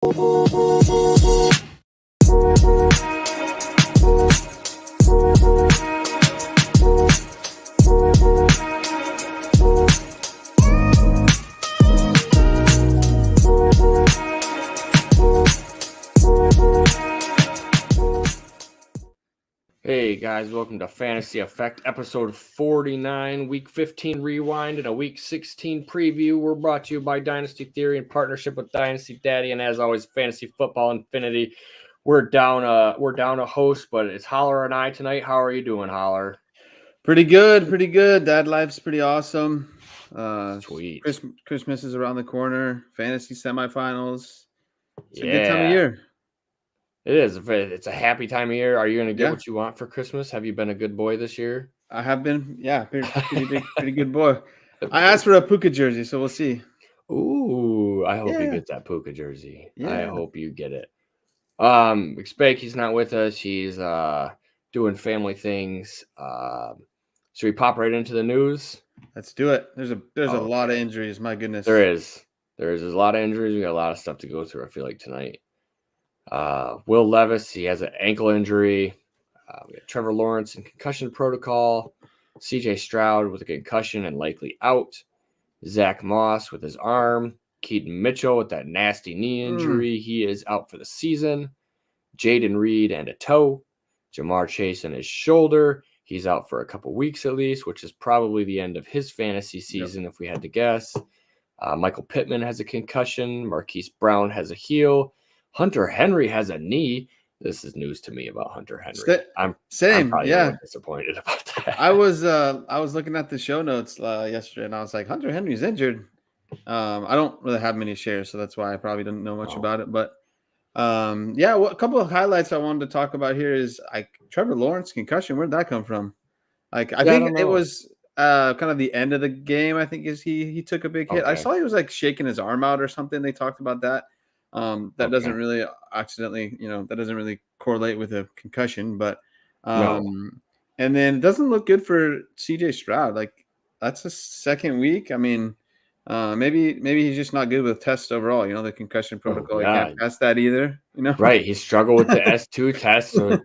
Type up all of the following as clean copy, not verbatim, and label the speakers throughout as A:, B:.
A: Hey guys, welcome to Fantasy Effect, episode 49, week 15 rewind, and a week 16 preview. We're brought to you by Dynasty Theory in partnership with Dynasty Daddy, and as always, Fantasy Football Infinity. We're down a host, but it's Holler and I tonight. How are you doing, Holler?
B: Pretty good. Dad life's pretty awesome.
A: Sweet.
B: Christmas is around the corner. Fantasy semifinals. It's a good time of year.
A: It is. It's a happy time of year. Are you going to get what you want for Christmas? Have you been a good boy this year?
B: I have been. Yeah, pretty good boy. I asked for a Puka jersey, so we'll see.
A: Ooh, I hope you get that Puka jersey.
B: Yeah.
A: I hope you get it. Spake, he's not with us. He's doing family things. Should we pop right into the news?
B: Let's do it. There's a lot of injuries. My goodness.
A: There's a lot of injuries. We got a lot of stuff to go through, I feel like, tonight. Will Levis, he has an ankle injury. We got Trevor Lawrence in concussion protocol. CJ Stroud with a concussion and likely out. Zach Moss with his arm. Keaton Mitchell with that nasty knee injury. He is out for the season. Jaden Reed and a toe. Jamar Chase and his shoulder. He's out for a couple weeks at least, which is probably the end of his fantasy season if we had to guess. Michael Pittman has a concussion. Marquise Brown has a heel. Hunter Henry has a knee. This is news to me about Hunter Henry. I'm probably disappointed about that.
B: I was looking at the show notes yesterday, and I was like, Hunter Henry's injured. I don't really have many shares, so that's why I probably didn't know much about it. But a couple of highlights I wanted to talk about here is Trevor Lawrence concussion. Where did that come from? I think it was kind of the end of the game. I think he took a big hit. I saw he was shaking his arm out or something. They talked about that. That doesn't really accidentally, that doesn't really correlate with a concussion, but and then it doesn't look good for CJ Stroud. That's the second week. I mean, maybe he's just not good with tests overall. The concussion protocol. He can't pass that either.
A: Right. He struggled with the S2 test, so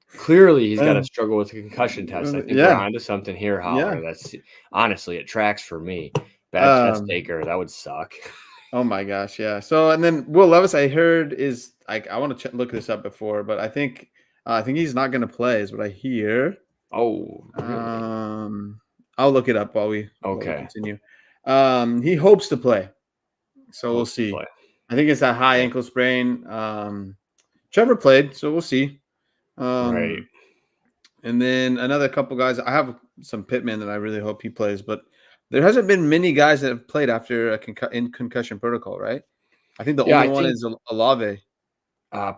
A: clearly he's got to struggle with the concussion test. I think we're onto something here, Holler. That's honestly, it tracks for me. Bad test taker. That would suck.
B: Oh my gosh, yeah. So and then Will Levis, I heard is I want to look this up before, but I think he's not going to play, is what I hear.
A: Oh, really?
B: I'll look it up while we continue. He hopes to play, so we'll see. I think it's that high ankle sprain. Trevor played, so we'll see.
A: Right.
B: And then another couple guys. I have some Pittman that I really hope he plays, but there hasn't been many guys that have played after in concussion protocol, right? I think the only one is Olave.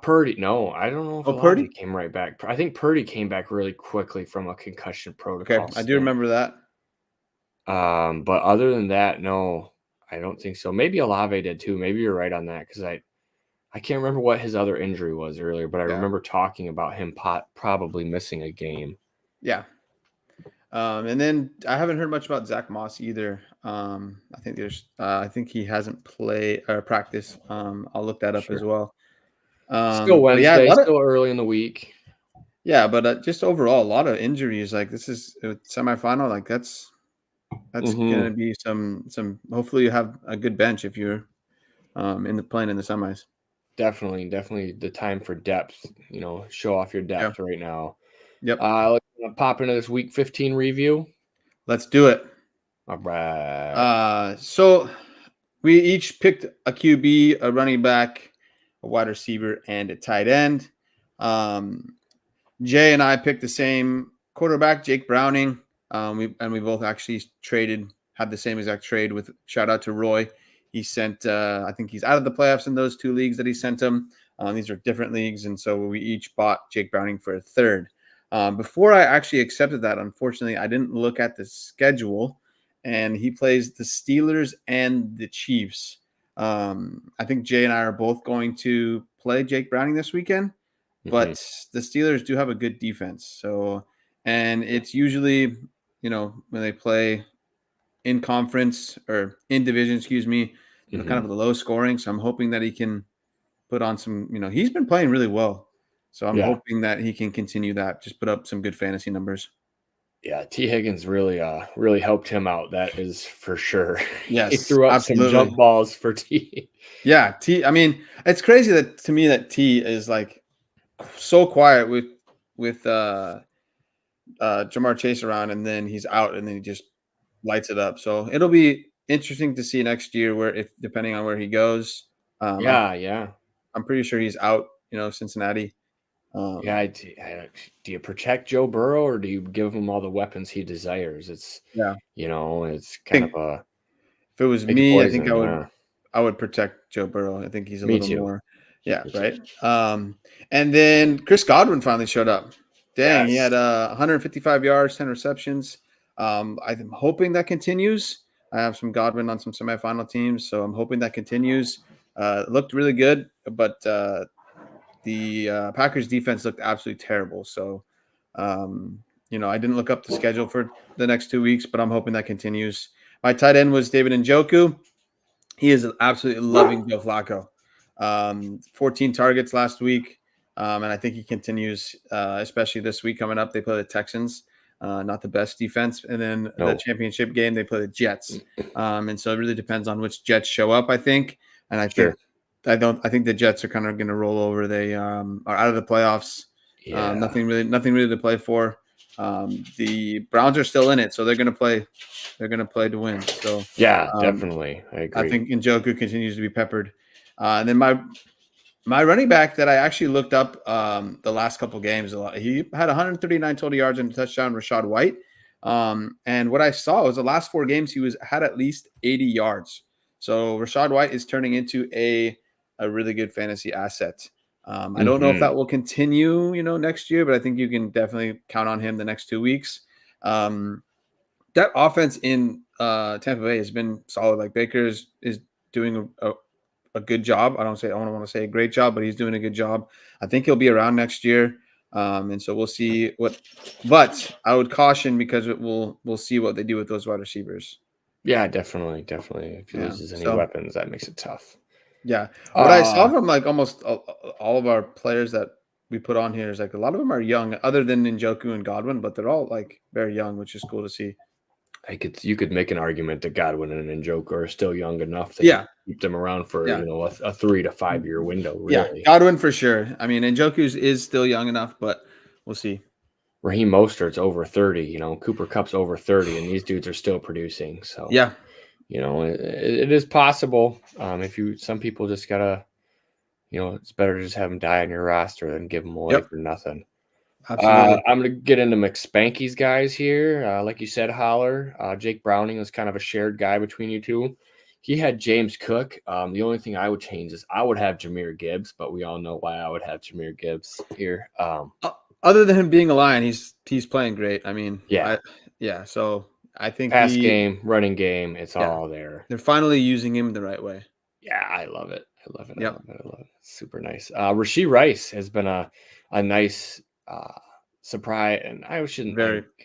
A: Purdy. No, I don't know if Olave came right back. I think Purdy came back really quickly from a concussion protocol.
B: Okay, I do remember that.
A: But other than that, no, I don't think so. Maybe Olave did too. Maybe you're right on that because I can't remember what his other injury was earlier, but I remember talking about him probably missing a game.
B: Yeah. And then I haven't heard much about Zach Moss either. I think he hasn't played or practiced. I'll look that up as well.
A: Still Wednesday, still early in the week.
B: Yeah, but just overall, a lot of injuries. This is a semifinal. That's going to be some. Hopefully, you have a good bench if you're playing in the semis.
A: Definitely the time for depth. Show off your depth right now.
B: Yep.
A: Let's pop into this week 15 review.
B: Let's do it.
A: All right.
B: So we each picked a QB, a running back, a wide receiver, and a tight end. Jay and I picked the same quarterback, Jake Browning. We both actually had the same exact trade with shout out to Roy. He sent, I think he's out of the playoffs in those two leagues that he sent him. These are different leagues. And so we each bought Jake Browning for a third. Before I actually accepted that, unfortunately, I didn't look at the schedule, and he plays the Steelers and the Chiefs. I think Jay and I are both going to play Jake Browning this weekend, but the Steelers do have a good defense. So, and it's usually, when they play in conference or in division, kind of the low scoring. So I'm hoping that he can put on some, he's been playing really well. So I'm
A: Yeah.
B: hoping that he can continue that, just put up some good fantasy numbers.
A: Yeah, T. Higgins really helped him out. That is for sure. He
B: Yes,
A: threw up some
B: absolutely.
A: jump balls for T.
B: Yeah, I mean, it's crazy to me that T is like so quiet with Jamar Chase around, and then he's out, and then he just lights it up. So it'll be interesting to see next year if depending on where he goes.
A: Yeah.
B: I'm pretty sure he's out. Cincinnati.
A: Yeah, do you protect Joe Burrow or do you give him all the weapons he desires? It's
B: Yeah.
A: it's
B: I
A: kind
B: think
A: of a
B: if it was
A: picky
B: me, I think
A: poison. Yeah,
B: I would protect Joe Burrow. I think he's a
A: me
B: little
A: too.
B: more. Yeah,
A: Me too.
B: right. And then Chris Godwin finally showed up. Dang, he
A: Yes.
B: had 155 yards, 10 receptions. I'm hoping that continues. I have some Godwin on some semifinal teams, so I'm hoping that continues. It looked really good, but the Packers defense looked absolutely terrible. So, I didn't look up the schedule for the next 2 weeks, but I'm hoping that continues. My tight end was David Njoku. He is absolutely loving Joe Flacco. 14 targets last week, and I think he continues, especially this week coming up. They play the Texans, not the best defense, and then the championship game they play the Jets. And so it really depends on which Jets show up, I think. And I think I think the Jets are kind of going to roll over. They are out of the playoffs.
A: Yeah.
B: Nothing really to play for. The Browns are still in it, so they're going to play. They're going to play to win. So
A: Yeah, definitely. I agree.
B: I think Njoku continues to be peppered. And then my running back that I actually looked up the last couple games a lot. He had 139 total yards and a touchdown. Rashad White. And what I saw was the last 4 games he had at least 80 yards. So Rashad White is turning into a really good fantasy asset. I don't know if that will continue, next year, but I think you can definitely count on him the next 2 weeks. That offense in Tampa Bay has been solid. Like Baker is doing a good job. I don't want to say a great job, but he's doing a good job. I think he'll be around next year. And so we'll see but I would caution because we'll see what they do with those wide receivers.
A: Yeah, definitely. If he loses any weapons, that makes it tough.
B: Yeah. What I saw from like almost all of our players that we put on here is like a lot of them are young, other than Njoku and Godwin, but they're all like very young, which is cool to see.
A: You could make an argument that Godwin and Njoku are still young enough to keep them around for a 3 to 5 year window. Really.
B: Yeah, Godwin for sure. I mean, Njoku is still young enough, but we'll see.
A: Raheem Mostert's over 30. Cooper Kupp's over 30, and these dudes are still producing. So
B: yeah,
A: it is possible. Some people just gotta, it's better to just have them die on your roster than give them away for nothing.
B: Absolutely.
A: I'm going to get into McSpanky's guys here. Like you said, Holler. Jake Browning was kind of a shared guy between you two. He had James Cook. The only thing I would change is I would have Jahmyr Gibbs, but we all know why I would have Jahmyr Gibbs here.
B: Other than him being a Lion, he's playing great. I mean, so I think
A: pass game, running game, it's all there.
B: They're finally using him the right way.
A: Yeah, I love it. I love it. It's super nice. Rashee Rice has been a nice surprise, and I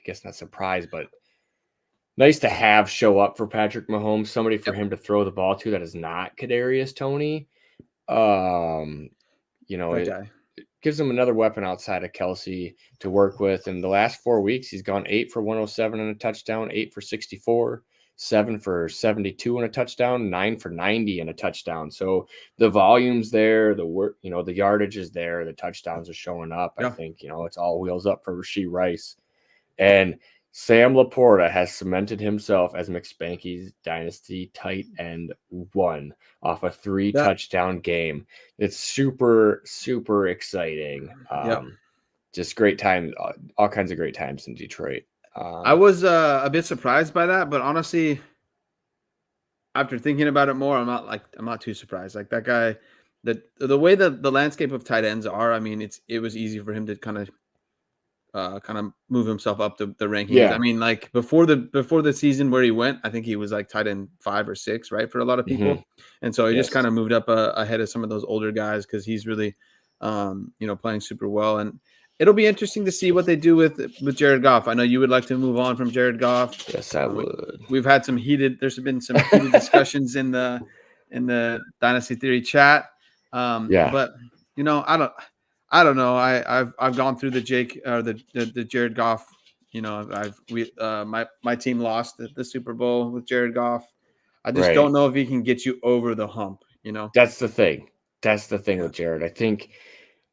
A: guess not surprise, but nice to have show up for Patrick Mahomes, somebody for him to throw the ball to that is not Kadarius Toney. It gives him another weapon outside of Kelsey to work with. In the last 4 weeks, he's gone 8 for 107 and a touchdown, 8 for 64, 7 for 72 and a touchdown, 9 for 90 and a touchdown. So the volume's there, the yardage is there, the touchdowns are showing up. I think, it's all wheels up for Rashee Rice. And Sam Laporta has cemented himself as McSpanky's Dynasty tight end 1 off a 3 touchdown game. It's super, super exciting. Just great time, all kinds of great times in Detroit.
B: I was a bit surprised by that, but honestly, after thinking about it more, I'm not too surprised. Like that guy, the way that the landscape of tight ends are, I mean, it was easy for him to kind of move himself up the rankings.
A: Yeah.
B: I mean, like before the season where he went, I think he was like tight end 5 or 6, right, for a lot of people. And so he just kind of moved up ahead of some of those older guys because he's really, playing super well. And it'll be interesting to see what they do with Jared Goff. I know you would like to move on from Jared Goff.
A: Yes, I would.
B: We've had there's been some heated discussions in the Dynasty Theory chat.
A: Yeah.
B: But I don't know. I've gone through the the Jared Goff. My team lost the Super Bowl with Jared Goff. I just don't
A: Right.
B: know if he can get you over the hump. You know.
A: That's the thing. That's the thing
B: Yeah.
A: with Jared. I think,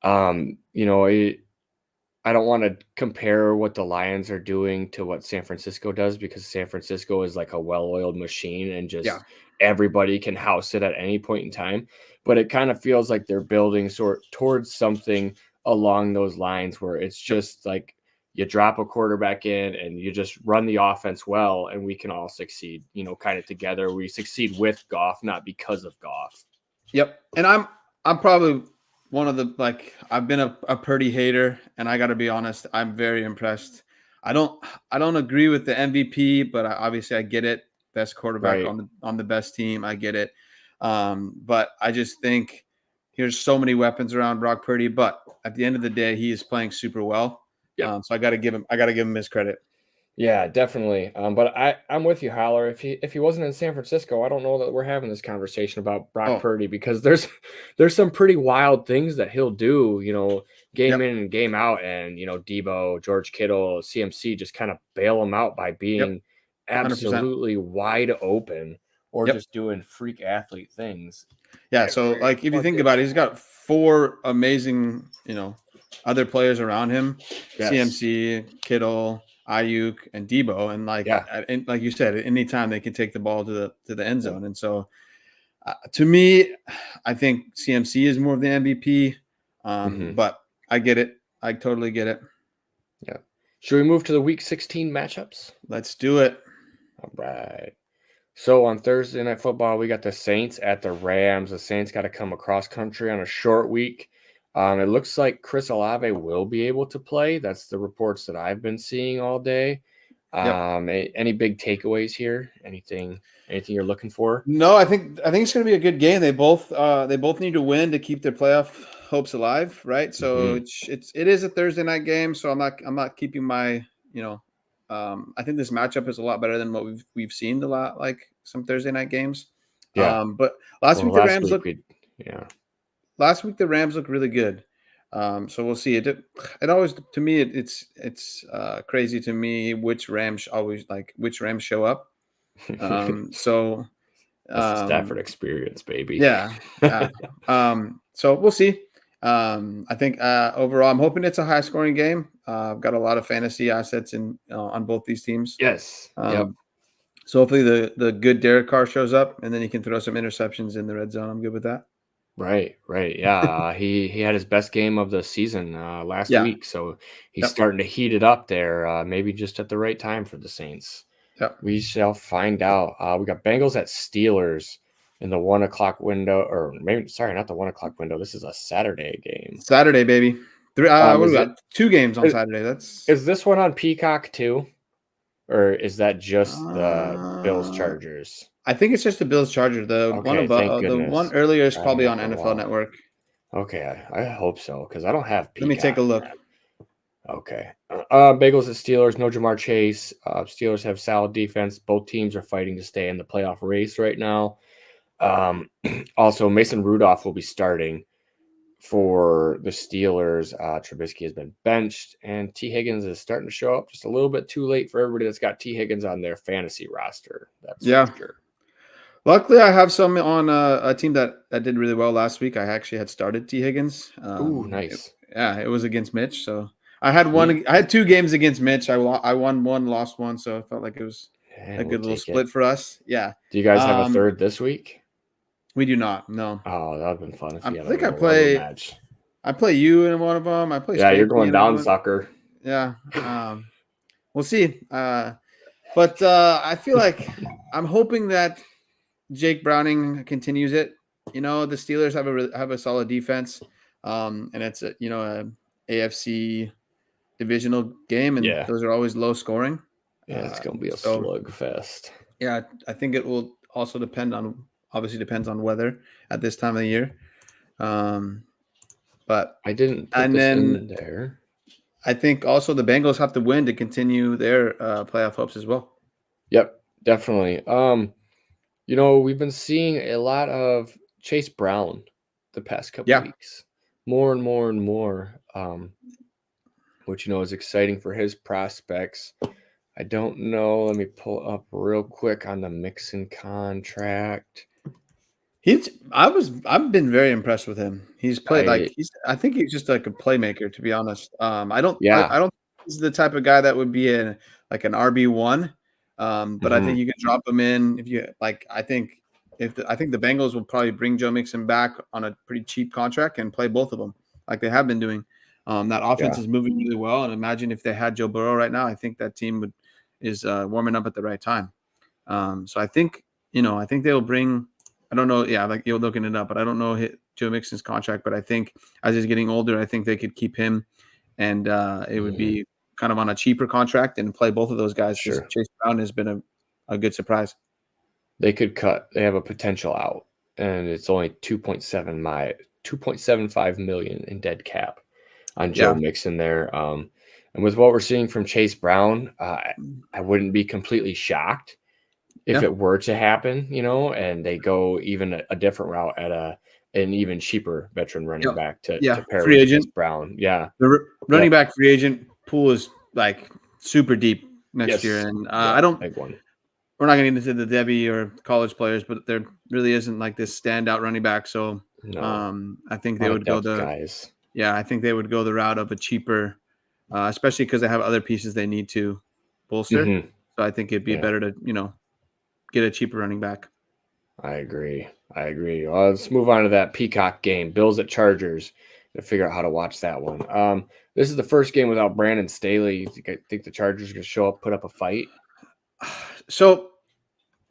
A: you know, I don't want to compare what the Lions are doing to what San Francisco does because San Francisco is like a well-oiled machine and
B: Yeah.
A: just everybody can house it at any point in time. But it kind of feels like they're building towards something along those lines where it's
B: Yep.
A: just like you drop a quarterback in and you just run the offense well and we can all succeed, you know, kind of together. We succeed with Goff, not because of Goff.
B: Yep. And I'm probably one of the I've been a Purdy hater, and I got to be honest, I'm very impressed. I don't agree with the MVP, but obviously I get it. Best quarterback
A: Right.
B: on the best team, I get it. But I just think here's so many weapons around Brock Purdy, but at the end of the day, he is playing super well.
A: Yep.
B: So I got to give him his credit.
A: Yeah, definitely. But I'm with you, Holler. If he wasn't in San Francisco, I don't know that we're having this conversation about Brock
B: Oh,
A: Purdy because there's some pretty wild things that he'll do, you know, game
B: yep,
A: in and game out, and you know, Debo, George Kittle, CMC just kind of bail him out by
B: yep,
A: being
B: 100%.
A: absolutely wide open or
B: Yep.
A: just doing freak athlete things.
B: Yeah, so
A: Every
B: if you think
A: fucking
B: about it, he's
A: time.
B: got four amazing, other players around him:
A: Yes.
B: CMC, Kittle, Ayuk, and Debo. And
A: Yeah.
B: and like you said, at any time they can take the ball to the end zone. And so, to me, I think CMC is more of the MVP.
A: Hmm.
B: But I get it. I totally get it.
A: Yeah. Should we move to the Week 16 matchups?
B: Let's do it.
A: All right. So on Thursday Night Football, we got the Saints at the Rams. The Saints got to come across country on a short week. It looks like Chris Olave will be able to play. That's the reports that I've been seeing all day.
B: Yep.
A: Any big takeaways here? Anything you're looking for?
B: No, I think it's going to be a good game. They both need to win to keep their playoff hopes alive, right? So
A: Hmm.
B: it is a Thursday night game. So I'm not keeping my I think this matchup is a lot better than what we've seen like some Thursday night games.
A: Yeah.
B: But last
A: Well,
B: week the
A: last
B: Rams
A: week
B: looked
A: we, yeah,
B: last week the Rams looked really good. So we'll see. It always to me it's crazy to me which Rams show up. So.
A: that's the Stafford
B: Um,
A: experience, baby.
B: Yeah, yeah. So we'll see. I think overall, I'm hoping it's a high scoring game. I've got a lot of fantasy assets on both these teams.
A: Yes. Yep.
B: Um, so hopefully the good Derek Carr shows up, and then he can throw some interceptions in the red zone. I'm good with that.
A: Right, right. Yeah, he had his best game of the season last
B: Yeah.
A: week, so he's
B: Yep.
A: starting to heat it up there. Maybe just at the right time for the Saints.
B: Yep.
A: We shall find out. We got Bengals at Steelers in the 1 o'clock window, or maybe sorry, not the 1 o'clock window. This is a Saturday game.
B: Saturday, baby. What do we
A: Is
B: got?
A: it
B: Two games on
A: is,
B: Saturday. That's
A: is this one on Peacock too, or is that just the Bills
B: uh,
A: Chargers?
B: I think it's just the Bills Chargers. The one
A: Okay, thank
B: above, the one
A: goodness.
B: earlier is
A: I
B: probably
A: know
B: on
A: for a
B: NFL
A: while.
B: Network.
A: Okay, I hope so because I don't have
B: Let me take
A: Peacock.
B: a look.
A: Okay. Bengals and Steelers, no Jamar Chase. Steelers have solid defense. Both teams are fighting to stay in the playoff race right now. Also, Mason Rudolph will be starting for the Steelers. Trubisky has been benched, and T. Higgins is starting to show up just a little bit too late for everybody that's got T. Higgins on their fantasy roster. That's for
B: Yeah.
A: sure.
B: Luckily, I have some on a team that did really well last week. I actually had started T. Higgins.
A: Ooh, nice.
B: It was against Mitch. So I had
A: Sweet.
B: I had two games against Mitch. I won one, lost one. So I felt like it was a
A: And we'll
B: good little
A: take it.
B: split for us. Yeah.
A: Do you guys have a
B: Um,
A: third this week?
B: we do not. No.
A: Oh, that would have been fun if
B: I
A: you had a
B: think
A: little rubber match.
B: I play you in one of them. I play
A: Yeah, you're
B: Stacy
A: going
B: in another
A: down,
B: one.
A: sucker.
B: Yeah. We'll see. But I feel like I'm hoping that Jake Browning continues it. The Steelers have a solid defense, and it's a AFC divisional game, and
A: Yeah.
B: those are always low scoring.
A: Yeah, it's gonna be a
B: So
A: slugfest.
B: yeah, I think it will also depends on weather at this time of the year. Um, but
A: I didn't put
B: and
A: this
B: then
A: in there.
B: I think also the Bengals have to win to continue their playoff hopes as well.
A: Yep, definitely. We've been seeing a lot of Chase Brown the past couple
B: Yeah.
A: weeks. More and more and more, which, is exciting for his prospects. I don't know. Let me pull up real quick on the Mixon contract.
B: I've been very impressed with him. He's played
A: I
B: I think he's just like a playmaker, to be honest. I don't think he's the type of guy that would be an RB1. But I think you can drop him in if you like. I think the Bengals will probably bring Joe Mixon back on a pretty cheap contract and play both of them like they have been doing. That offense is moving really well, and imagine if they had Joe Burrow right now. I think that team is warming up at the right time. So I think they will bring. I don't know. Yeah, like you're looking it up, but I don't know Joe Mixon's contract. But I think as he's getting older, I think they could keep him, and it would be kind of on a cheaper contract and play both of those guys. Because Chase Brown has been a good surprise.
A: They could cut. They have a potential out, and it's only 2.75 million in dead cap on Joe Mixon there. And with what we're seeing from Chase Brown, I wouldn't be completely shocked if it were to happen, and they go even a different route at an even cheaper veteran running back to pair
B: free
A: with
B: agent
A: Chase Brown. Yeah.
B: The running back free agent pool is like super deep next year. And
A: big one.
B: We're not going to get into the Debbie or college players, but there really isn't like this standout running back. So I think they would go
A: guys.
B: I think they would go the route of a cheaper, especially because they have other pieces they need to bolster. So I think it'd be better to, get a cheaper running back.
A: I agree. Well, let's move on to that Peacock game, Bills at Chargers. To figure out how to watch that one. This is the first game without Brandon Staley. You think the Chargers are going to show up, put up a fight?
B: So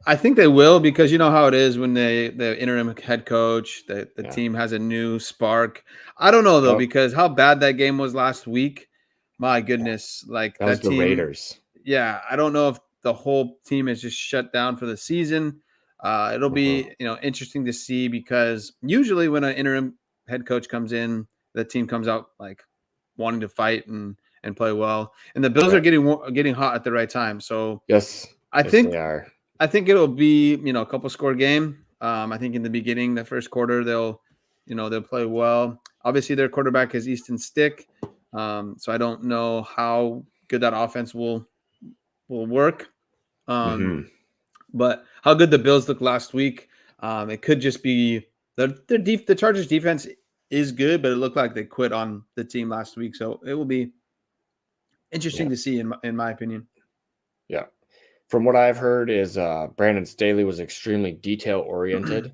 B: I think they will, because you know how it is when the interim head coach, the team has a new spark. I don't know though, because how bad that game was last week. My goodness, like
A: that was the
B: team,
A: Raiders.
B: Yeah, I don't know if the whole team is just shut down for the season. It'll be interesting to see, because usually when an interim head coach comes in, the team comes out like wanting to fight and play well, and the Bills are getting hot at the right time. So I think
A: they are.
B: I think it'll be a couple score game. I think in the beginning, the first quarter, they'll play well. Obviously, their quarterback is Easton Stick, so I don't know how good that offense will work. But how good the Bills looked last week, it could just be the Chargers defense is good, but it looked like they quit on the team last week. So it will be interesting to see, in my opinion.
A: Yeah. From what I've heard is Brandon Staley was extremely detail oriented,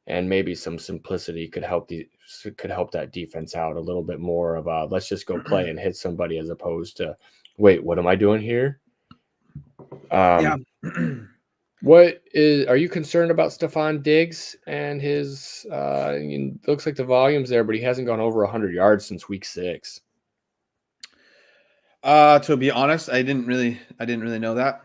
A: and maybe some simplicity could help that defense out a little bit more of let's just go play and hit somebody, as opposed to, wait, what am I doing here? Are you concerned about Stephon Diggs and his looks like the volume's there, but he hasn't gone over 100 yards since week 6.
B: To be honest, I didn't really know that.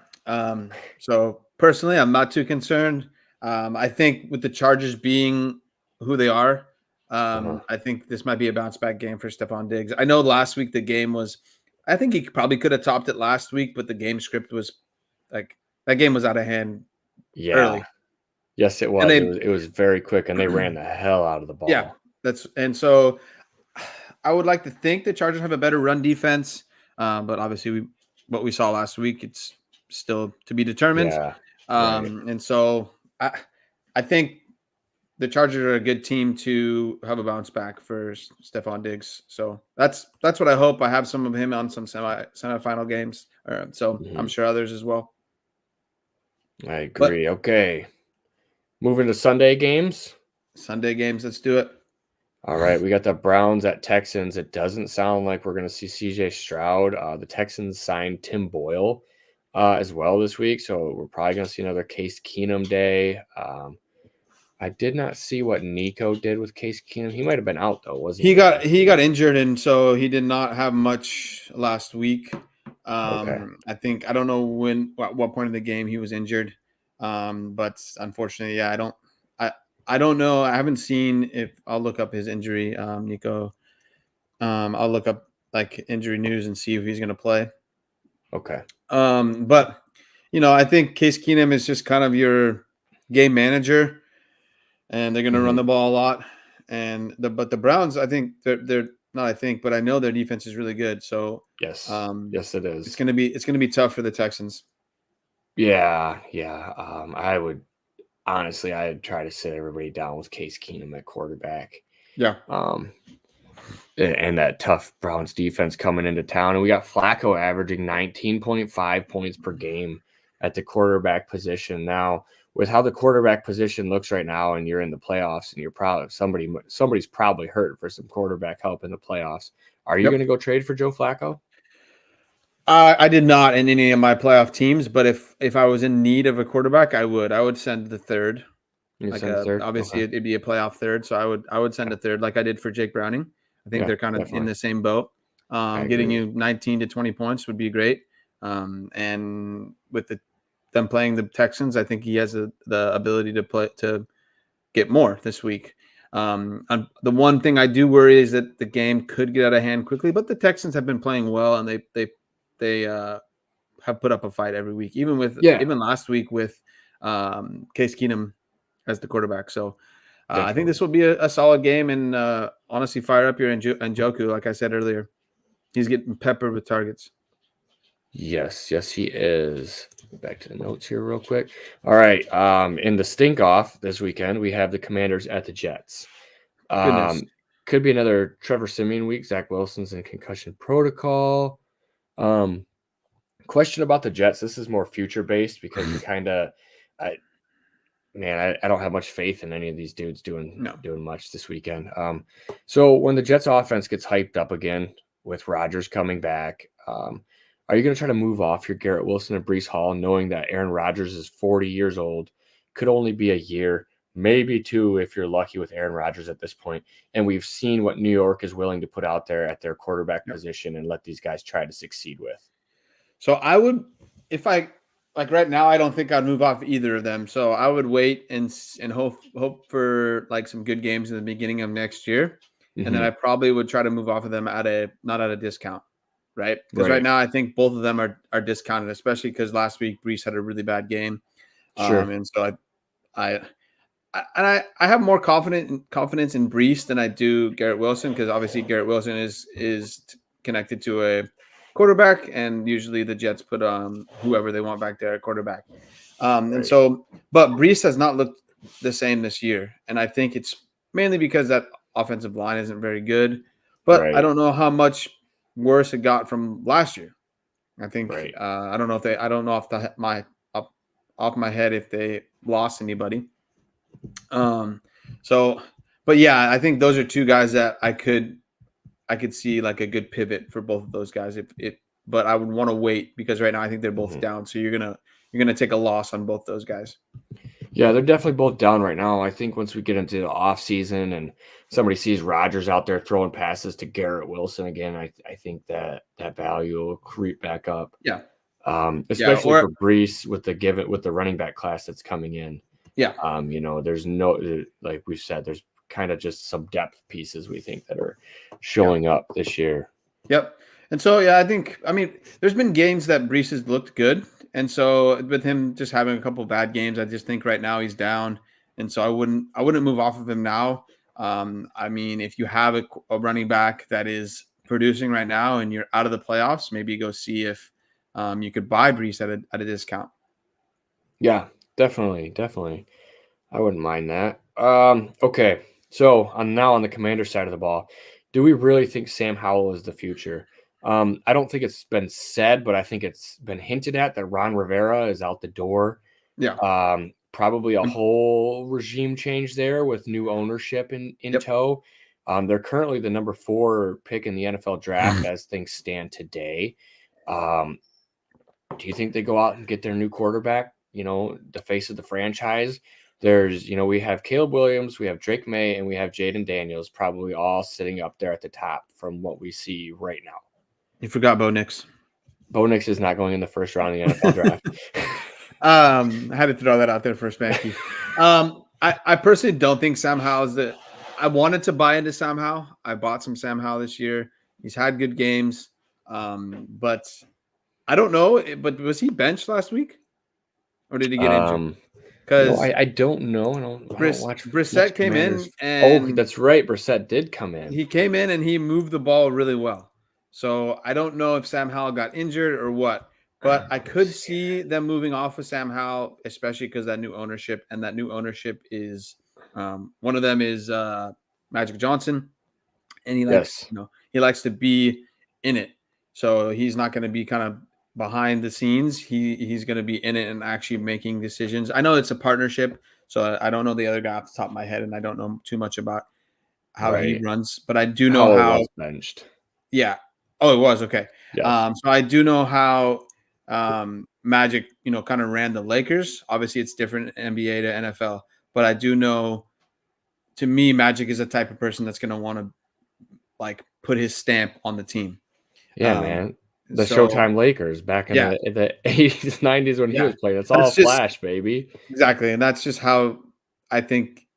B: So personally, I'm not too concerned. I think with the Chargers being who they are, I think this might be a bounce back game for Stephon Diggs. I know last week the game was, I think he probably could have topped it last week, but the game script was like, that game was out of hand early.
A: Yes, it was. It was very quick, and they ran the hell out of the ball.
B: Yeah, and so I would like to think the Chargers have a better run defense, but obviously what we saw last week, it's still to be determined. And so I think the Chargers are a good team to have a bounce back for Stephon Diggs. So that's what I hope. I have some of him on some semifinal games. So I'm sure others as well.
A: I agree. Okay. Moving to Sunday games.
B: Let's do it.
A: All right. We got the Browns at Texans. It doesn't sound like we're going to see CJ Stroud. The Texans signed Tim Boyle as well this week. So we're probably going to see another Case Keenum day. I did not see what Nico did with Case Keenum. He might have been out though, wasn't he?
B: He got injured, and so he did not have much last week. I think, I don't know what point of the game he was injured. But unfortunately, I don't know. I haven't seen if I'll look up his injury, Nico. I'll look up like injury news and see if he's going to play.
A: Okay.
B: But I think Case Keenum is just kind of your game manager, and they're going to run the ball a lot. But the Browns, I think they're not. I think, but I know their defense is really good. So
A: Yes,
B: um,
A: yes, it
B: it's
A: is.
B: gonna be tough for the Texans.
A: Yeah, yeah. I would honestly, I'd try to sit everybody down with Case Keenum at quarterback.
B: Yeah,
A: Um, and that tough Browns defense coming into town. And we got Flacco averaging 19.5 points per game at the quarterback position. Now, with how the quarterback position looks right now, and you're in the playoffs, and you're probably somebody's probably hurt for some quarterback help in the playoffs. Are you
B: yep.
A: going to go trade for Joe Flacco?
B: I did not in any of my playoff teams, but if I was in need of a quarterback, I would send the third.
A: You
B: Like
A: send a third?
B: obviously
A: Okay.
B: it'd be a playoff third, so I would send a third like I did for Jake Browning. I think
A: Yeah,
B: they're kind of in
A: definitely.
B: the same boat.
A: I
B: Getting
A: agree.
B: you 19 to 20 points would be great. And with them playing the Texans, I think he has the ability to get more this week. And the one thing I do worry is that the game could get out of hand quickly, but the Texans have been playing well, and they have put up a fight every week,
A: Yeah,
B: even last week with Case Keenum as the quarterback. So I think
A: definitely.
B: this will be a solid game, and honestly, fire up your Njoku. Like I said earlier, he's getting peppered with targets.
A: Yes, yes, he is. Back to the notes here real quick. All right. In the stink off this weekend, we have the Commanders at the Jets.
B: Goodness.
A: Could be another Trevor Siemian week. Zach Wilson's in concussion protocol. Um, question about the Jets. This is more future based because we kind of, I don't have much faith in any of these dudes doing
B: No.
A: much this weekend. So when the Jets offense gets hyped up again with Rodgers coming back, are you going to try to move off your Garrett Wilson and Breece Hall, knowing that Aaron Rodgers is 40 years old, could only be a year, maybe two if you're lucky with Aaron Rodgers at this point, and we've seen what New York is willing to put out there at their quarterback
B: Yep.
A: position and let these guys try to succeed with.
B: So I would, if I like right now, I don't think I'd move off either of them. So I would wait and hope for like some good games in the beginning of next year, and then
A: Mm-hmm.
B: I probably would try to move off of them not at a discount, right? Because right
A: Right.
B: now I think both of them are discounted, especially because last week Brees had a really bad game,
A: Sure.
B: and so I I have more confidence in Brees than I do Garrett Wilson, because obviously Garrett Wilson is connected to a quarterback, and usually the Jets put whoever they want back there at quarterback. And
A: Right.
B: so, but Brees has not looked the same this year, and I think it's mainly because that offensive line isn't very good. But I
A: Right.
B: don't know how much worse it got from last year. I think
A: Right.
B: I don't know if I don't know off my head if they lost anybody. Um, so, but yeah, I think those are two guys that I could see like a good pivot for both of those guys. But I would want to wait because right now I think they're both
A: Mm-hmm.
B: down. So you're gonna take a loss on both those guys.
A: Yeah, they're definitely both down right now. I think once we get into the off season and somebody sees Rodgers out there throwing passes to Garrett Wilson again, I think that value will creep back up.
B: Yeah, yeah,
A: Especially for
B: or
A: Brees with the running back class that's coming in.
B: yeah,
A: There's no, like we said, there's kind of just some depth pieces we think that are
B: yeah,
A: showing up this year.
B: yep. And so yeah, I mean, there's been games that Brees has looked good, and so with him just having a couple of bad games, I just think right now he's down, and so I wouldn't move off of him now. I mean, if you have a running back that is producing right now and you're out of the playoffs, maybe go see if you could buy Brees at a discount.
A: Yeah, definitely, definitely. I wouldn't mind that. Okay. So now on the commander side of the ball, do we really think Sam Howell is the future? I don't think it's been said, but I think it's been hinted at that Ron Rivera is out the door.
B: Yeah.
A: Probably a whole regime change there with new ownership in
B: Yep.
A: tow. They're currently the number 4 pick in the NFL draft as things stand today. Um, do you think they go out and get their new quarterback? The face of the franchise. We have Caleb Williams, we have Drake May, and we have Jaden Daniels, probably all sitting up there at the top from what we see right now.
B: You forgot Bo Nix.
A: Bo Nix is not going in the first round of the NFL draft.
B: I had to throw that out there for Spanky. I personally don't think Sam Howell is the. I wanted to buy into Sam Howell. I bought some Sam Howell this year. He's had good games, but I don't know. But was he benched last week, or did he get injured? because
A: I don't know. I don't watch much
B: Brissett came
A: Commanders.
B: in
A: Oh,
B: and
A: that's right. Brissett did come in.
B: he came in and he moved the ball really well. So I don't know if Sam Howell got injured or what, but I
A: Let me
B: could
A: see.
B: see them moving off of Sam Howell, especially because that new ownership, and that new ownership is one of them is Magic Johnson, and he likes
A: Yes.
B: he likes to be in it. So he's not going to be kind of behind the scenes. He's going to be in it and actually making decisions. I know it's a partnership, so I don't know the other guy off the top of my head, and I don't know too much about how he
A: Right.
B: runs, but I do know
A: Howell
B: how.
A: was benched.
B: Yeah. Oh, it was okay.
A: Yes.
B: So I do know how Magic, kind of ran the Lakers. Obviously, it's different NBA to NFL, but I do know. To me, Magic is the type of person that's going to want to like put his stamp on the team.
A: Yeah,
B: Um,
A: man. The
B: so
A: Showtime Lakers back in
B: yeah,
A: the 80s, 90s when he
B: yeah,
A: was playing. It's all
B: that's just
A: flash, baby.
B: exactly, and that's just how I think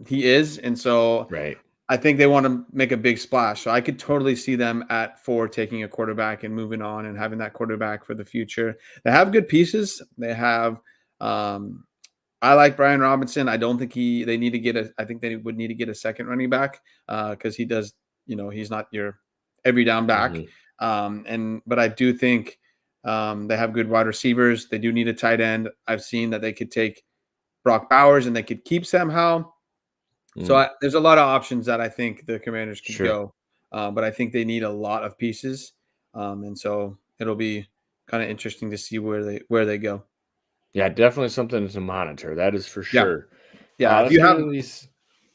B: he is, and so
A: Right.
B: I think they want to make a big splash. So I could totally see them at 4 taking a quarterback and moving on and having that quarterback for the future. They have good pieces. They have I like Brian Robinson. I don't think they need to get I think they would need to get a second running back because he does, he's not your every down back.
A: Mhm.
B: But I do think they have good wide receivers. They do need a tight end. I've seen that they could take Brock Bowers and they could keep Sam Howell. So
A: Mm.
B: there's a lot of options that I think the Commanders could
A: Sure.
B: go, but I think they need a lot of pieces, and so it'll be kind of interesting to see where they go.
A: Yeah, definitely something to monitor. That is for
B: Yeah,
A: sure.
B: yeah. If
A: Let's
B: you
A: get
B: have,
A: into these.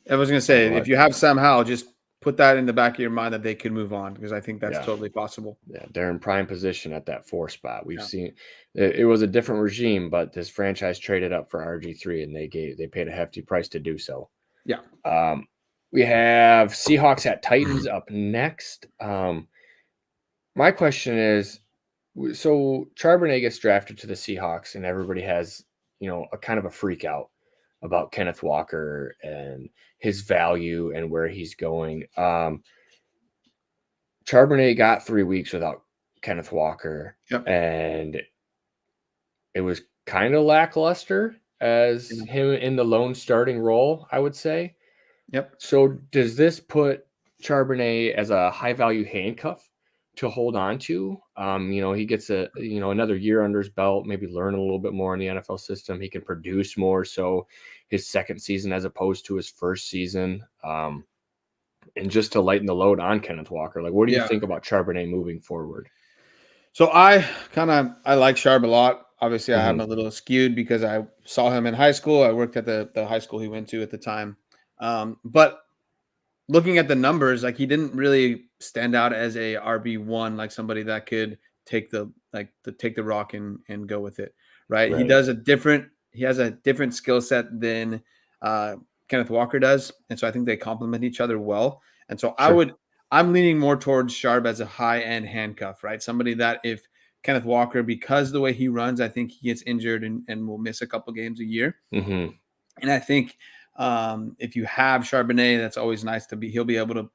B: I was gonna
A: Oh,
B: say,
A: go
B: if
A: ahead.
B: you have somehow, just put that in the back of your mind that they could move on because I think that's
A: Yeah.
B: totally possible.
A: Yeah, they're in prime position at that 4 spot. We've
B: Yeah,
A: seen it was a different regime, but this franchise traded up for RG3 and they paid a hefty price to do so.
B: yeah.
A: Um, we have Seahawks at Titans up next. My question is, so Charbonnet gets drafted to the Seahawks, and everybody has, a kind of a freak out about Kenneth Walker and his value and where he's going. Charbonnet got 3 weeks without Kenneth Walker,
B: Yep.
A: and it was kind of lackluster as
B: Yeah.
A: him in the lone starting role, I would say.
B: Yep.
A: So does this put Charbonnet as a high value handcuff to hold on to? He gets another year under his belt, maybe learn a little bit more in the NFL system. He can produce more so his second season as opposed to his first season. And just to lighten the load on Kenneth Walker, like what do you
B: Yeah.
A: think about Charbonnet moving forward?
B: So I like Sharp a lot. Obviously, I have
A: Mhm.
B: a little skewed because I saw him in high school. I worked at the high school he went to at the time. But looking at the numbers, like he didn't really stand out as a RB1, like somebody that could take the rock and go with it. Right.
A: Right.
B: He has a different skill set than uh, Kenneth Walker does. And so I think they complement each other well. And so
A: Sure.
B: I'm leaning more towards Sharp as a high end handcuff, right? Somebody that if Kenneth Walker, because the way he runs, I think he gets injured and will miss a couple games a year.
A: Mhm.
B: And I think if you have Charbonnet, that's always nice to be. He'll be able to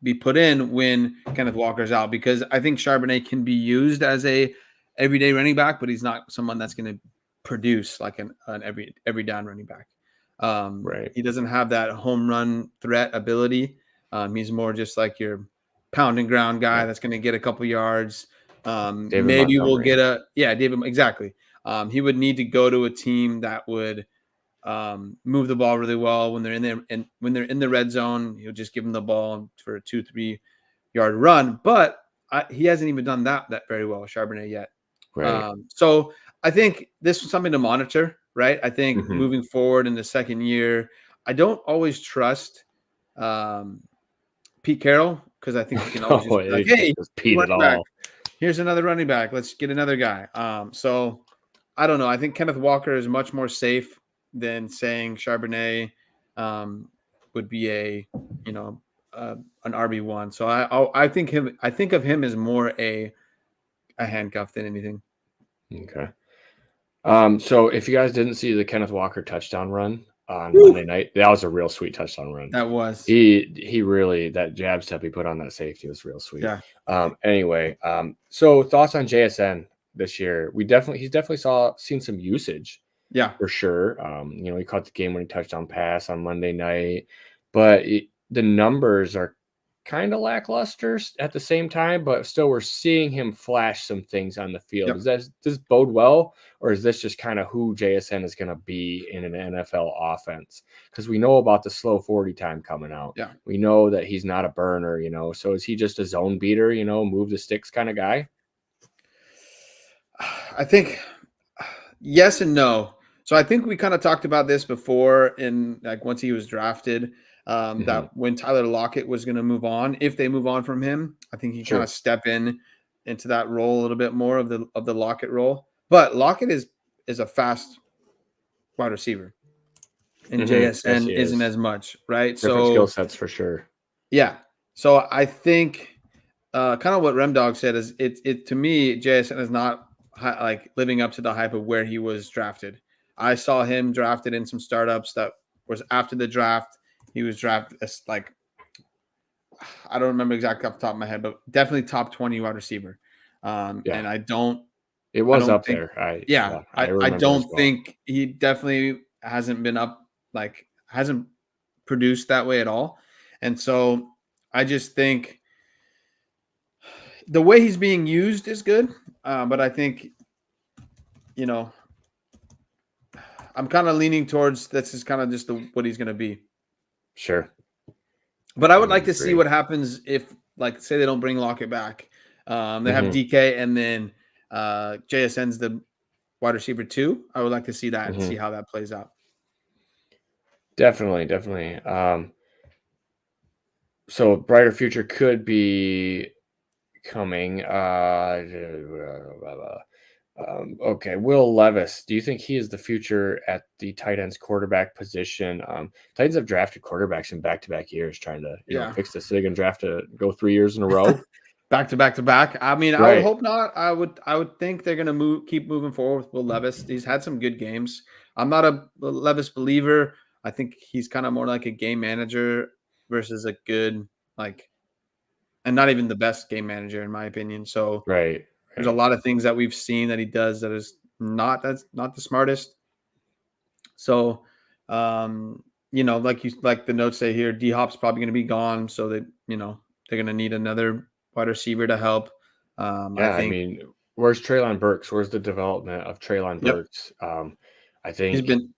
B: be put in when Kenneth Walker's out because I think Charbonnet can be used as a everyday running back, but he's not someone that's going to produce like an every down running back.
A: Right.
B: He doesn't have that home run threat ability. He's more just like your pound and ground guy
A: Yeah.
B: that's going to get a couple yards.
A: David
B: Maybe we'll
A: Montgomery.
B: get David, exactly. He would need to go to a team that would move the ball really well when they're in there, and when they're in the red zone, you'll just give them the ball for a 2-3 yard run. But he hasn't even done that very well, Charbonnet, yet.
A: Right.
B: So I think this was something to monitor, right? I think
A: Mhm.
B: moving forward in the second year, I don't always trust Pete Carroll because I think he can always
A: No,
B: just be like,
A: it
B: "Hey,
A: just Pete at
B: running back,
A: all.
B: here's another running back. Let's get another guy." So I don't know. I think Kenneth Walker is much more safe than saying Charbonnet would be an RB1. So I think of him as more a handcuff than anything.
A: Okay. So if you guys didn't see the Kenneth Walker touchdown run on
B: Woo!
A: Monday night, that was a real sweet touchdown run.
B: That was
A: He really, that jab step he put on that safety was real sweet.
B: yeah.
A: Anyway, so thoughts on JSN this year? He's definitely seen some usage
B: Yeah.
A: for sure. He caught the game-winning touchdown pass on Monday night, but the numbers are kind of lackluster at the same time, but still we're seeing him flash some things on the field.
B: Yep.
A: Does this bode well, or is this just kind of who JSN is going to be in an NFL offense? Because we know about the slow 40 time coming out.
B: Yeah.
A: We know that he's not a burner, so is he just a zone beater, move the sticks kind of guy?
B: I think yes and no. So I think we kind of talked about this before in like once he was drafted, that when Tyler Lockett was going to move on, if they move on from him, I think he kind of
A: Sure.
B: step into that role a little bit more of the Lockett role. But Lockett is a fast wide receiver, and
A: Yes,
B: JSN
A: he
B: isn't
A: is.
B: as much, right?
A: Different skill
B: So
A: sets for sure.
B: yeah, so I think kind of what Remdog said is it to me, JSN is not like living up to the hype of where he was drafted. I saw him drafted in some startups that was after the draft. He was drafted as like I don't remember exactly off the top of my head, but definitely top 20 wide receiver.
A: Yeah,
B: And
A: it
B: I
A: was
B: don't
A: up
B: think,
A: there. I
B: yeah,
A: yeah, I
B: I
A: remember as
B: don't
A: well.
B: think he definitely hasn't been up, like hasn't produced that way at all. And so I just think the way he's being used is good. But I think, you know, I'm kind of leaning towards this is kind of just what he's going to be.
A: Sure.
B: But I
A: I
B: would like
A: would
B: to see
A: agree.
B: what happens if, like, say they don't bring Lockett back. They have
A: Mhm,
B: DK and then JSN's the wide receiver 2. I would like to see that and see
A: mhm.
B: how that plays out.
A: Definitely, definitely. So brighter future could be coming. Okay, Will Levis. Do you think he is the future at the tight ends quarterback position? Titans have drafted quarterbacks in back-to-back years, trying to
B: Yeah.
A: fix this. So they can draft to go 3 years in a row.
B: Back to back to back. I mean, I would
A: Right,
B: hope not. I would think they're gonna keep moving forward with Will Levis. He's had some good games. I'm not a Levis believer. I think he's kind of more like a game manager versus a good like, and not even the best game manager in my opinion. So
A: right,
B: there's a
A: right.
B: lot of things that we've seen that he does that's not the smartest. So, like the notes say here, D Hop's probably going to be gone, so that they're going to need another wide receiver to help. I
A: Yeah, I
B: think.
A: mean, where's Traylon Burks? Where's the development of Traylon
B: Yep,
A: Burks? I
B: he's
A: think
B: been.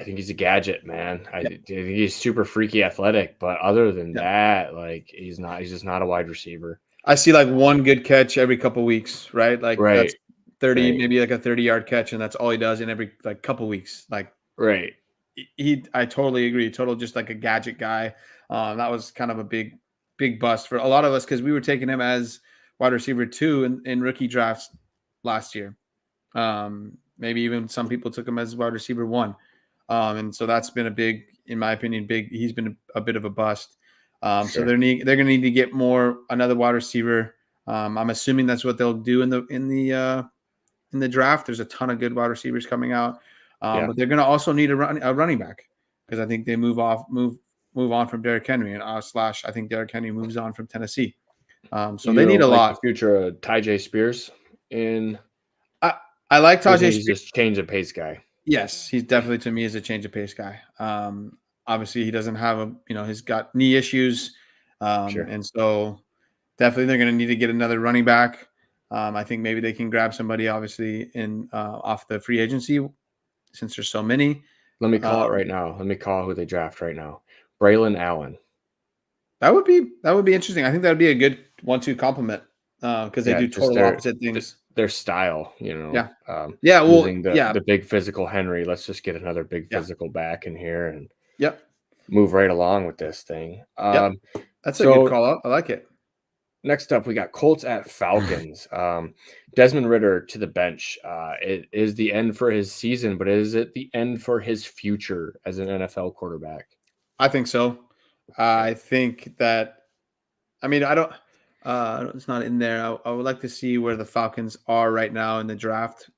A: I think he's a gadget, man. I
B: Yeah,
A: think he's super freaky athletic, but other than
B: yeah.
A: that, like he's not. He's just not a wide receiver.
B: I see like one good catch every couple weeks, right? Like that's
A: Right,
B: 30,
A: right,
B: maybe like a 30-yard catch, and that's all he does in every like couple weeks. Like
A: right.
B: I totally agree. Total just like a gadget guy. That was kind of a big bust for a lot of us because we were taking him as wide receiver 2 in rookie drafts last year. Maybe even some people took him as wide receiver 1. And so that's been a big, in my opinion, he's been a bit of a bust. So
A: Sure.
B: they're going to need to get another wide receiver. I'm assuming that's what they'll do in the draft. There's a ton of good wide receivers coming out,
A: Yeah.
B: but they're going to also need a running back because I think they move on from Derrick Henry and slash I think Derrick Henry moves on from Tennessee. So
A: You
B: they need a
A: don't like the
B: lot.
A: future of Ty Spears in,
B: I I like
A: or do you
B: Tajay
A: think he's
B: Spears.
A: just change of pace guy?
B: Yes, he's definitely to me is a change of pace guy. Obviously he doesn't have he's got knee issues,
A: Sure.
B: and so definitely they're going to need to get another running back. I think maybe they can grab somebody obviously in off the free agency since there's so many.
A: Let me
B: Uh,
A: call it right now. Let me call who they draft right now. Braylon Allen.
B: that would be interesting. I think that would be a good 1-2 compliment because they
A: Yeah,
B: do
A: just
B: total opposite things.
A: their style,
B: Yeah, yeah. Well,
A: losing
B: yeah,
A: the big physical Henry. Let's just get another big
B: yeah,
A: physical back in here and
B: yep,
A: move right along with this thing.
B: yep. That's a good
A: So
B: call out. I like it.
A: next up, we got Colts at Falcons. Desmond Ritter to the bench. It is the end for his season, but is it the end for his future as an NFL quarterback?
B: I think so. I think that. I mean, I don't. It's not in there. I would like to see where the Falcons are right now in the draft,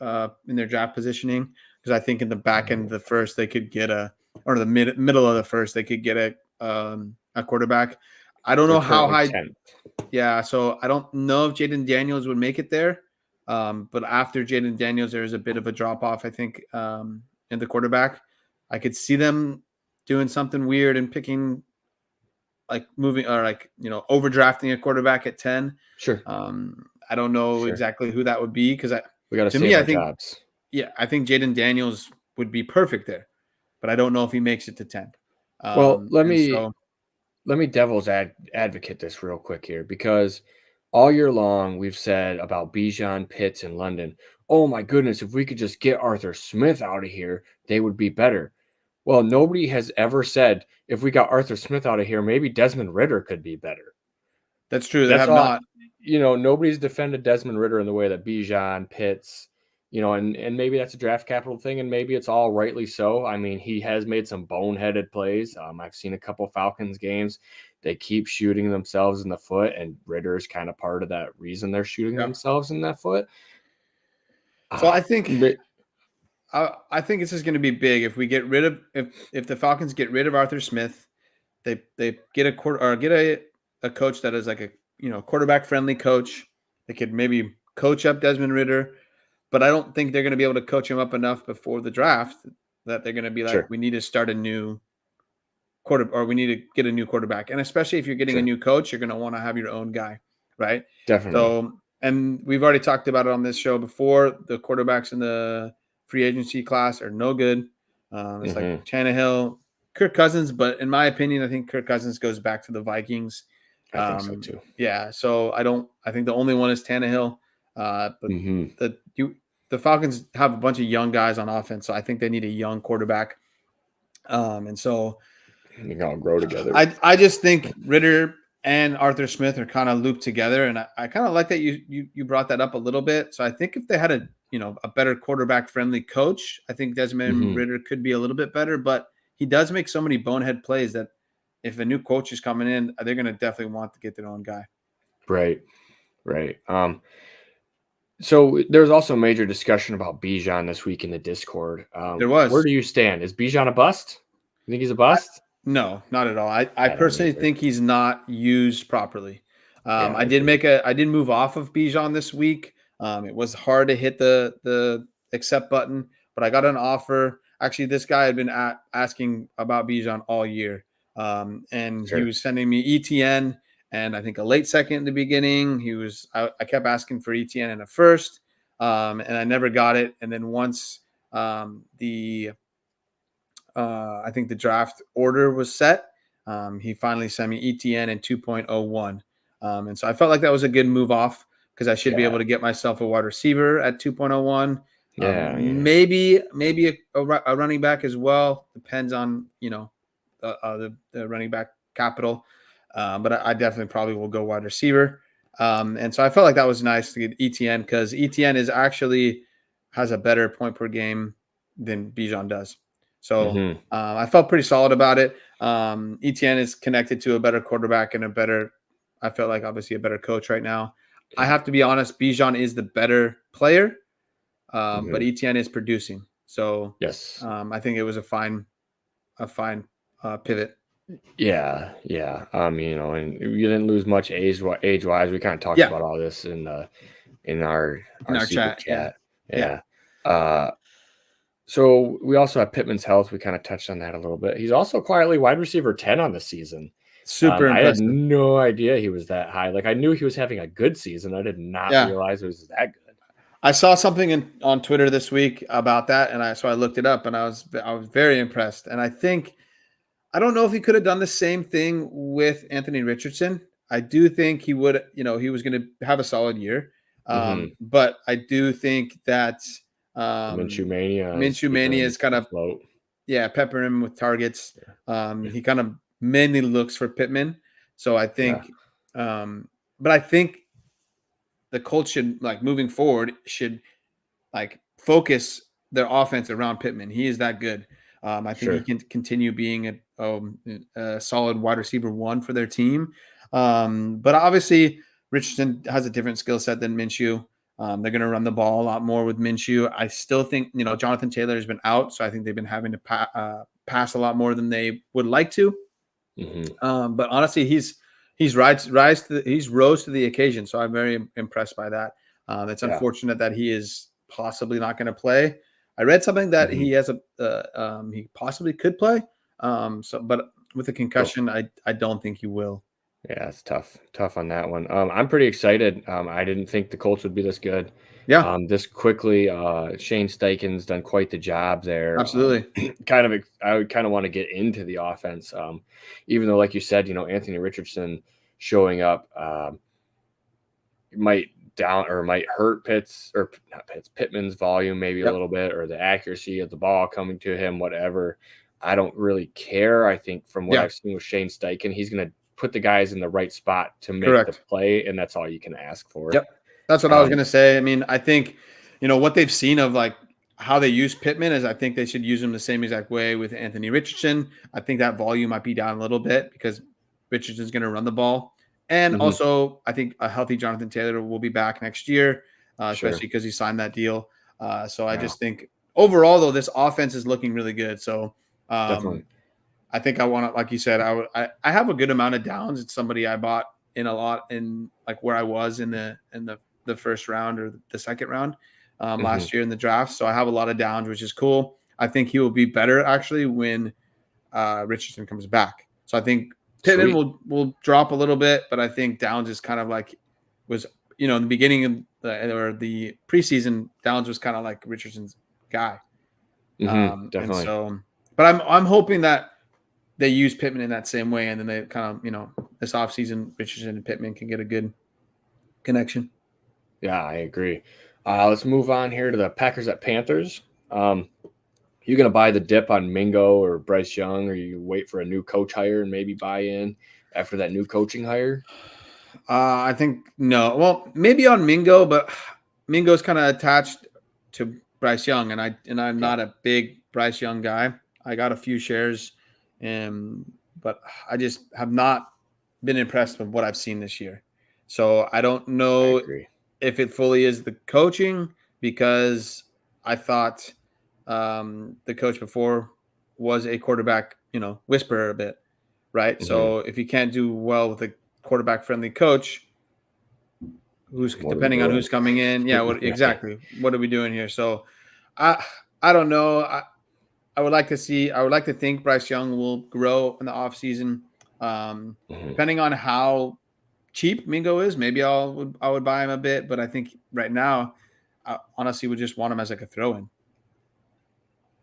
B: in their draft positioning, because I think in the back end of the first they could get or the middle of the first they could get a quarterback. I don't
A: They're
B: know how
A: currently
B: high.
A: 10th.
B: Yeah, so I don't know if Jaden Daniels would make it there. But after Jaden Daniels, there is a bit of a drop off, I think, in the quarterback. I could see them doing something weird and picking, like moving or like, overdrafting a quarterback at 10.
A: Sure.
B: I don't know
A: Sure.
B: exactly who that would be because
A: We got to
B: to
A: save
B: me, I
A: our
B: think,
A: jobs.
B: I think Jaden Daniels would be perfect there, but I don't know if he makes it to 10.
A: Well,
B: And so
A: let me devil's advocate this real quick here, because all year long we've said about Bijan, Pitts, and London. Oh my goodness, if we could just get Arthur Smith out of here, they would be better. Well, nobody has ever said if we got Arthur Smith out of here, maybe Desmond Ritter could be better.
B: that's true. They
A: That's
B: have
A: all.
B: not.
A: Nobody's defended Desmond Ritter in the way that Bijan, Pitts, and maybe that's a draft capital thing, and maybe it's all rightly so. I mean, he has made some boneheaded plays. I've seen a couple Falcons games. They keep shooting themselves in the foot, and Ritter is kind of part of that reason they're shooting
B: Yeah.
A: themselves in that foot.
B: So I think this is going to be big if we get rid of if the Falcons get rid of Arthur Smith, they get a coach that is like a quarterback friendly coach. They could maybe coach up Desmond Ritter, but I don't think they're going to be able to coach him up enough before the draft that they're going to be like,
A: Sure.
B: we need to start a new we need to get a new quarterback. And especially if you're getting a
A: Sure.
B: new coach, you're going to want to have your own guy, right?
A: Definitely.
B: So, and we've already talked about it on this show before. The quarterbacks in the free agency class are no good. It's like Tannehill, Kirk Cousins, but in my opinion, I think Kirk Cousins goes back to the Vikings.
A: I think so too.
B: Yeah, so I think the only one is Tannehill. But the Falcons have a bunch of young guys on offense, so I think they need a young quarterback. And so
A: they can all grow together.
B: I just think Ritter and Arthur Smith are kind of looped together, and I kind of like that you brought that up a little bit. So I think if they had a better quarterback friendly coach, I think Desmond Ritter could be a little bit better. But he does make so many bonehead plays that if a new coach is coming in, they're going to definitely want to get their own guy.
A: Right. So there's also major discussion about Bijan this week in the Discord.
B: There was.
A: Where do you stand? Is Bijan a bust? You think he's a bust?
B: No, not at all. I personally think he's not used properly. I did move off of Bijan this week. It was hard to hit the accept button, but I got an offer. Actually, this guy had been asking about Bijan all year. And he was sending me ETN and I think a late second in the beginning. I kept asking for ETN in a first, and I never got it. And then once I think the draft order was set, he finally sent me ETN in 2.01. And so I felt like that was a good move off because I should be able to get myself a wide receiver at 2.01. Maybe a running back as well. Depends on, the running back capital. But I definitely probably will go wide receiver. And so I felt like that was nice to get ETN because ETN has a better point per game than Bijan does. So I felt pretty solid about it. ETN is connected to a better quarterback and I felt like obviously a better coach right now. I have to be honest, Bijan is the better player, but ETN is producing. So
A: yes,
B: I think it was a fine pivot.
A: Yeah. And you didn't lose much age wise. We kind of talked about all this in our chat. So we also have Pittman's health. We kind of touched on that a little bit. He's also quietly wide receiver 10 on the season.
B: Super impressive.
A: I had no idea he was that high. Like I knew he was having a good season. I did not realize it was that good.
B: I saw something on Twitter this week about that, and so I looked it up, and I was very impressed. And I don't know if he could have done the same thing with Anthony Richardson. I do think he would. He was going to have a solid year, but I do think that
A: Minshew
B: Mania is kind of pepper him with targets. He kind of mainly looks for Pittman. So I think, but I think the Colts should moving forward should focus their offense around Pittman. He is that good. I think he can continue being a solid wide receiver 1 for their team. But obviously Richardson has a different skill set than Minshew. They're going to run the ball a lot more with Minshew. I still think, Jonathan Taylor has been out, so I think they've been having to pass a lot more than they would like to. But honestly, he's rose to the occasion, so I'm very impressed by that. It's
A: Yeah.
B: unfortunate that he is possibly not going to play. I read something that he has he possibly could play. But with a concussion, I don't think he will.
A: Yeah, it's tough on that one. I'm pretty excited. I didn't think the Colts would be this good.
B: Yeah,
A: This quickly, Shane Steichen's done quite the job there.
B: absolutely.
A: I would kind of want to get into the offense, even though, like you said, Anthony Richardson showing up might hurt Pittman's volume maybe a
B: Yep.
A: little bit, or the accuracy of the ball coming to him, whatever. I don't really care. I think from what
B: Yeah,
A: I've seen with Shane Steichen, he's going to put the guys in the right spot to make the
B: correct.
A: play, and that's all you can ask for.
B: Yep. That's what I was
A: Um,
B: going to say. I mean, I think, what they've seen of like how they use Pittman is I think they should use him the same exact way with Anthony Richardson. I think that volume might be down a little bit because Richardson's going to run the ball. And
A: mhm,
B: also, I think a healthy Jonathan Taylor will be back next year,
A: sure.
B: especially because he signed that deal. So I
A: Yeah,
B: just think overall, though, this offense is looking really good. So
A: definitely.
B: I think I want to, like you said, I have a good amount of downs. It's somebody I bought in a lot in like where I was in the first round or the second round
A: Mhm,
B: last year in the draft. So I have a lot of downs, which is cool. I think he will be better actually when Richardson comes back. So I think Pittman
A: sweet.
B: will drop a little bit, but I think Downs is kind of like was in the beginning of the preseason, Downs was kind of like Richardson's guy. And
A: Definitely.
B: so, but I'm hoping that they use Pittman in that same way, and then they kind of this offseason Richardson and Pittman can get a good connection.
A: Yeah, I agree. Let's move on here to the Packers at Panthers. You gonna buy the dip on Mingo or Bryce Young, or you wait for a new coach hire and maybe buy in after that new coaching hire?
B: I think no. Well, maybe on Mingo, but Mingo's kind of attached to Bryce Young, and I'm
A: Okay,
B: not a big Bryce Young guy. I got a few shares, but I just have not been impressed with what I've seen this year. So I don't
A: I
B: know
A: agree.
B: if it fully is the coaching because I thought the coach before was a quarterback, whisperer a bit, right?
A: hmm
B: So if you can't do well with a quarterback friendly coach, who's
A: What are we
B: depending on
A: doing?
B: who's coming in, yeah, what
A: Right.
B: exactly? What are we doing here? So I don't know. I would like to see. I would like to think Bryce Young will grow in the offseason.
A: hmm
B: Depending on how cheap Mingo is, maybe I would buy him a bit. But I think right now, I honestly would just want him as like a throw in.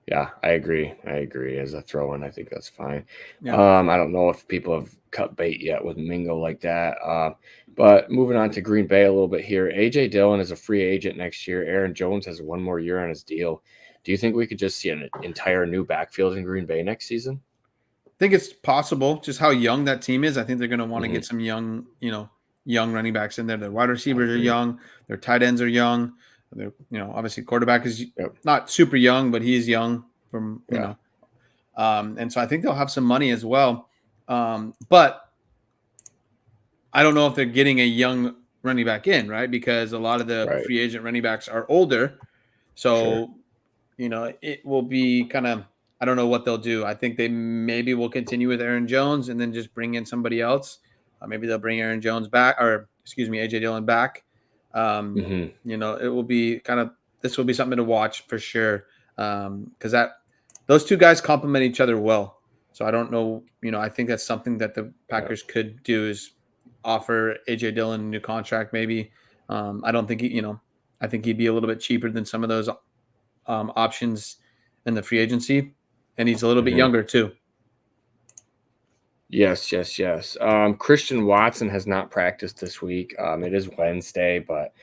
A: Yeah, I agree. I agree. As a throw-in, I think that's fine.
B: Yeah.
A: I don't know if people have cut bait yet with Mingo like that. But moving on to Green Bay a little bit here. AJ Dillon is a free agent next year. Aaron Jones has one more year on his deal. Do you think we could just see an entire new backfield in Green Bay next season?
B: I think it's possible. Just how young that team is. I think they're going to want to
A: hmm
B: get some young, young running backs in there. Their wide
A: I
B: receivers are
A: agree.
B: young. Their tight ends are young. They're, obviously quarterback is
A: Yep.
B: not super young, but he's young from,
A: Yeah.
B: and so I think they'll have some money as well. But I don't know if they're getting a young running back in, right? Because a lot of the
A: Right.
B: free agent running backs are older.
A: Sure.
B: So, it will be kind of, I don't know what they'll do. I think they maybe will continue with Aaron Jones and then just bring in somebody else. Maybe they'll bring Aaron Jones back, or excuse me, AJ Dillon back.
A: hmm
B: It will be this will be something to watch for sure. Because those two guys complement each other well. So I don't know, I think that's something that the
A: Yep.
B: Packers could do is offer AJ Dillon a new contract, maybe. I don't think I think he'd be a little bit cheaper than some of those options in the free agency, and he's a little bit
A: hmm
B: younger too.
A: Yes, yes, yes. Christian Watson has not practiced this week. It is Wednesday, but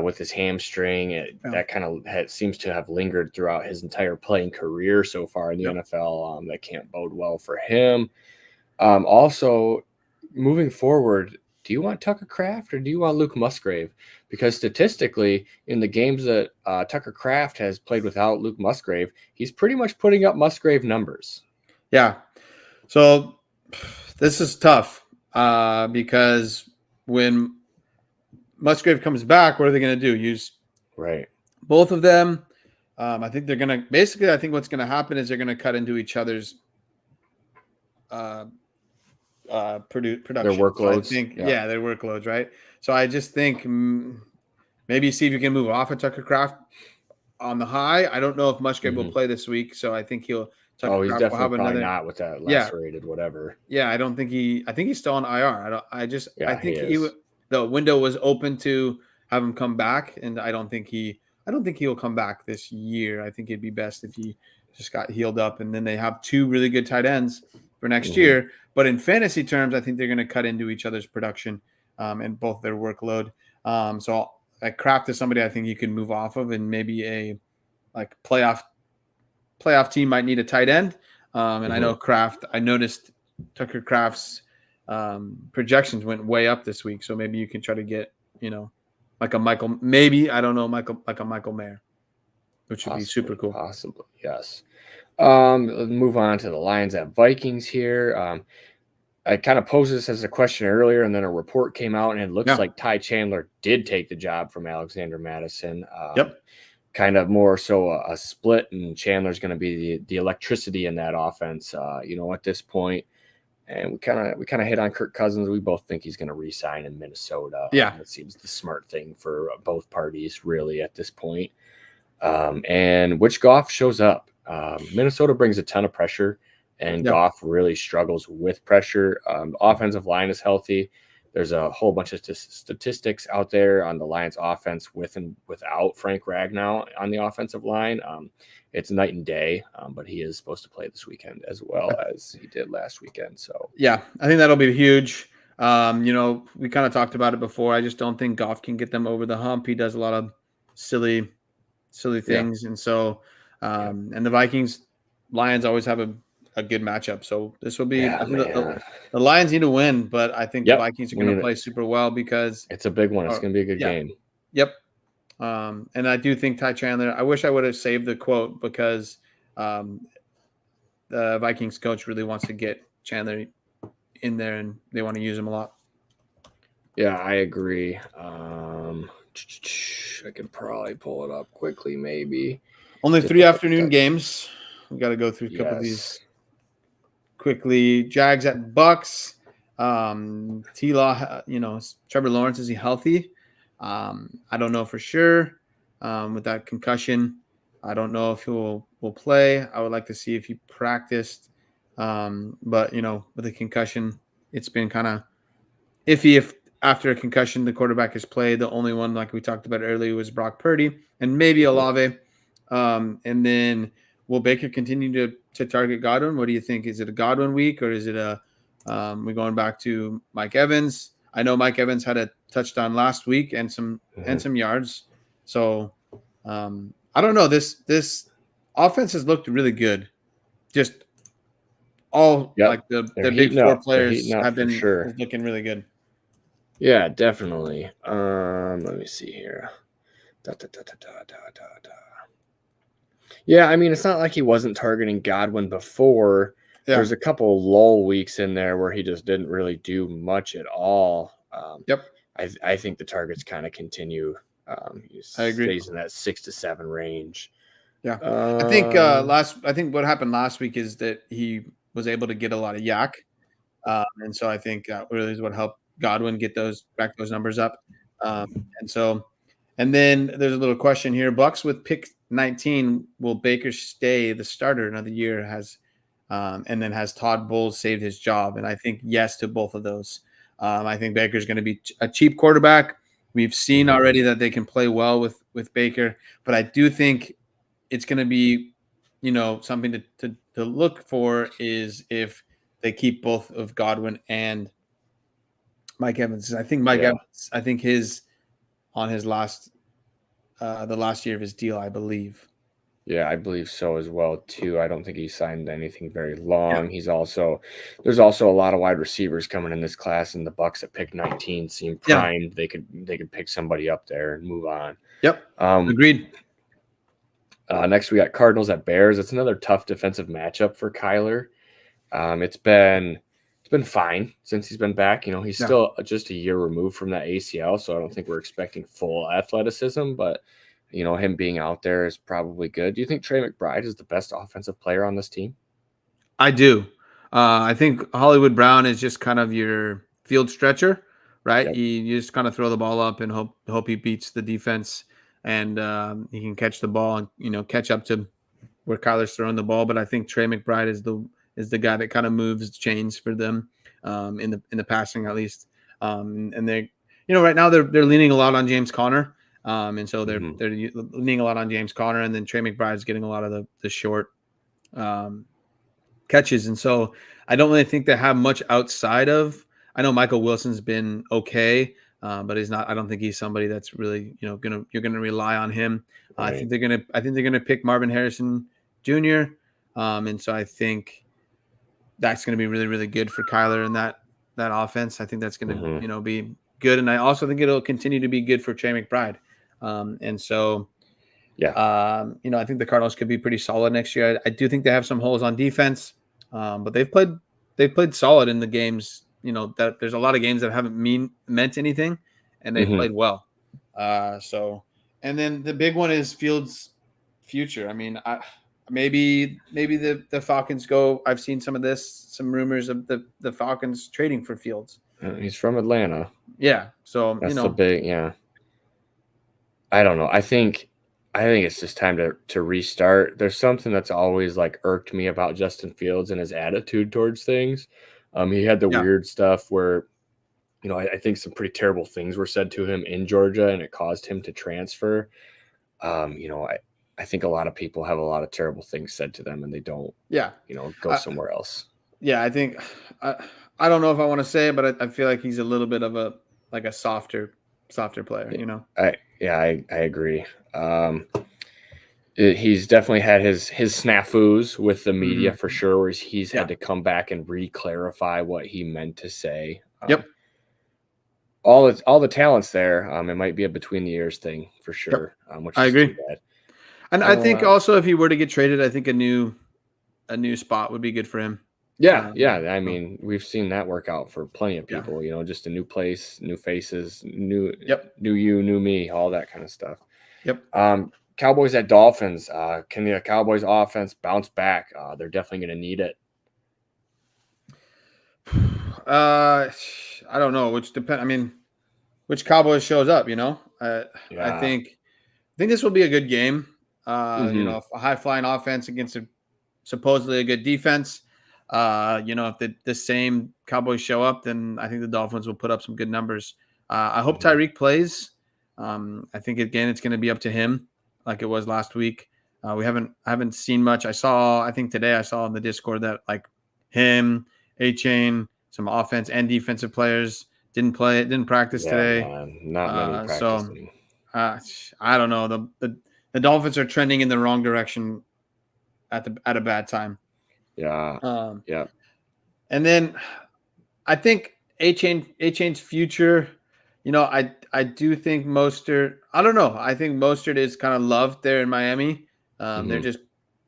A: with his hamstring,
B: Yeah.
A: that kind of seems to have lingered throughout his entire playing career so far in the
B: Yep.
A: NFL. That can't bode well for him. Also, moving forward, do you want Tucker Kraft or do you want Luke Musgrave? Because statistically, in the games that Tucker Kraft has played without Luke Musgrave, he's pretty much putting up Musgrave numbers.
B: Yeah. So this is tough because when Musgrave comes back, what are they going to do? Use
A: Right.
B: both of them? I think they're going to basically. I think what's going to happen is they're going to cut into each other's uh,
A: Their
B: production. So I
A: workloads.
B: think,
A: Yeah.
B: yeah, their workloads, right? So I just think maybe see if you can move off of Tucker Craft on the high. I don't know if Musgrave will play this week, so I think Tucker
A: He's
B: Craft will
A: definitely
B: have
A: probably
B: another.
A: not with that
B: Yeah,
A: lacerated whatever.
B: yeah. I think he's still on IR. I
A: Yeah, he
B: think
A: is.
B: the window was open to have him come back, and I don't think he will come back this year. I think it'd be best if he just got healed up, and then they have two really good tight ends for next year. But in fantasy terms, I think they're going to cut into each other's production and both their workload. So Kraft is somebody I think you can move off of, and maybe a like playoff team might need a tight end. And I know Kraft. I noticed Tucker Kraft's projections went way up this week, so maybe you can try to get like a Michael. Maybe I don't know like a Michael Mayer, which would be super cool.
A: Possibly, yes. Let's move on to the Lions at Vikings here. I kind of posed this as a question earlier, and then a report came out, and it looks like Ty Chandler did take the job from Alexander Madison.
B: Yep.
A: Kind of more so a split, and Chandler's going to be the electricity in that offense. At this point, and we kind of hit on Kirk Cousins. We both think he's going to re-sign in Minnesota.
B: Yeah,
A: it seems the smart thing for both parties, really, at this point. And which Goff shows up. Minnesota brings a ton of pressure, and Goff really struggles with pressure. The offensive line is healthy. There's a whole bunch of statistics out there on the Lions offense with and without Frank Ragnow on the offensive line. It's night and day, but he is supposed to play this weekend as well as he did last weekend. So
B: yeah, I think that'll be huge. We kind of talked about it before. I just don't think Goff can get them over the hump. He does a lot of silly things, and so and the Lions always have a good matchup. So this will be. I think the Lions need to win, but I think the Vikings are going to play super well because
A: it's a big one. It's going to be a good game.
B: Yep. And I do think Ty Chandler. I wish I would have saved the quote because the Vikings coach really wants to get Chandler in there, and they want to use him a lot.
A: Yeah, I agree. I could probably pull it up quickly, maybe.
B: Only 3 afternoon games. We got to go through a couple of these quickly. Jags at Bucks. T-Law, Trevor Lawrence, is he healthy? I don't know for sure. With that concussion, I don't know if he will play. I would like to see if he practiced. But with a concussion, it's been kind of iffy. If after a concussion, the quarterback has played, the only one, like we talked about earlier, was Brock Purdy and maybe Olave. And then will Baker continue to target Godwin? What do you think? Is it a Godwin week, or is it we're going back to Mike Evans? I know Mike Evans had a touchdown last week and some yards. So I don't know. This offense has looked really good. Just all like the big four players have been looking really good.
A: Yeah, definitely. Let me see here. Yeah, I mean, it's not like he wasn't targeting Godwin before. Yeah. There's a couple lull weeks in there where he just didn't really do much at all. I think the targets kind of continue.
B: I agree.
A: Stays in that 6 to 7 range.
B: Yeah, I think what happened last week is that he was able to get a lot of yak, and so I think that really is what helped Godwin get those numbers up. And then there's a little question here: Bucks with pick 19, will Baker stay the starter another year? And then has Todd Bowles saved his job? And I think yes to both of those. I think Baker's going to be a cheap quarterback. We've seen already that they can play well with Baker, but I do think it's going to be, something to look for is if they keep both of Godwin and Mike Evans. I think Evans, I think on his last, the last year of his deal, I believe.
A: Yeah, I believe so as well too. I don't think he signed anything very long. Yeah. There's also a lot of wide receivers coming in this class, and the Bucks at pick 19 seem primed. Yeah. They could pick somebody up there and move on.
B: Yep. Agreed.
A: Next we got Cardinals at Bears. It's another tough defensive matchup for Kyler. It's been fine since he's been back. He's still just a year removed from that ACL, so I don't think we're expecting full athleticism, but him being out there is probably good. Do you think Trey McBride is the best offensive player on this team?
B: I do. I think Hollywood Brown is just kind of your field stretcher right?
A: Yep.
B: You just kind of throw the ball up and hope he beats the defense, and he can catch the ball and catch up to where Kyler's throwing the ball. But I think Trey McBride is the guy that kind of moves chains for them in the passing at least. And they, right now they're leaning a lot on James Conner, and so they're leaning a lot on James Conner, and then Trey McBride's getting a lot of the short catches, and so I don't really think they have much outside of. I know Michael Wilson's been okay, but he's not. I don't think he's somebody that's really you're gonna rely on him.
A: Right.
B: I think they're gonna pick Marvin Harrison Jr. And so I think that's gonna be really really good for Kyler and that offense. I think that's gonna be good, and I also think it'll continue to be good for Trey McBride. And so.
A: Yeah.
B: I think the Cardinals could be pretty solid next year. I do think they have some holes on defense, but they've played solid in the games. That there's a lot of games that haven't meant anything, and they played well. And then the big one is Fields' future. I mean, maybe the Falcons go. I've seen some rumors of the Falcons trading for Fields.
A: He's from Atlanta.
B: Yeah, so
A: that's the big I don't know. I think it's just time to restart. There's something that's always like irked me about Justin Fields and his attitude towards things. He had the weird stuff where, I think some pretty terrible things were said to him in Georgia, and it caused him to transfer. I think a lot of people have a lot of terrible things said to them, and they don't. Go somewhere else.
B: Yeah, I think I don't know if I want to say it, but I feel like he's a little bit of a softer player.
A: I agree. He's definitely had his snafus with the media for sure, where he's had to come back and re-clarify what he meant to say.
B: Yep.
A: All the talent's there. It might be a between the ears thing for sure. Which
B: I agree.
A: Too bad.
B: And I think also if he were to get traded, I think a new spot would be good for him.
A: Yeah. I mean, we've seen that work out for plenty of people. Just a new place, new faces, new you, new me, all that kind of stuff.
B: Yep.
A: Cowboys at Dolphins. Can the Cowboys offense bounce back? They're definitely going to need it.
B: I don't know. Which Cowboys shows up? I think this will be a good game. A high flying offense against supposedly a good defense. If the same Cowboys show up, then I think the Dolphins will put up some good numbers. I hope Tyreek plays. I think again it's going to be up to him, like it was last week. I haven't seen much. I think today I saw in the Discord that like him, A-Chain, some offense and defensive players didn't practice today.
A: Man, not many practicing.
B: So I don't know. The Dolphins are trending in the wrong direction at a bad time.
A: Yeah.
B: And then I think A-Chain's future, I do think Mostert, I don't know. I think Mostert is kind of loved there in Miami. They're just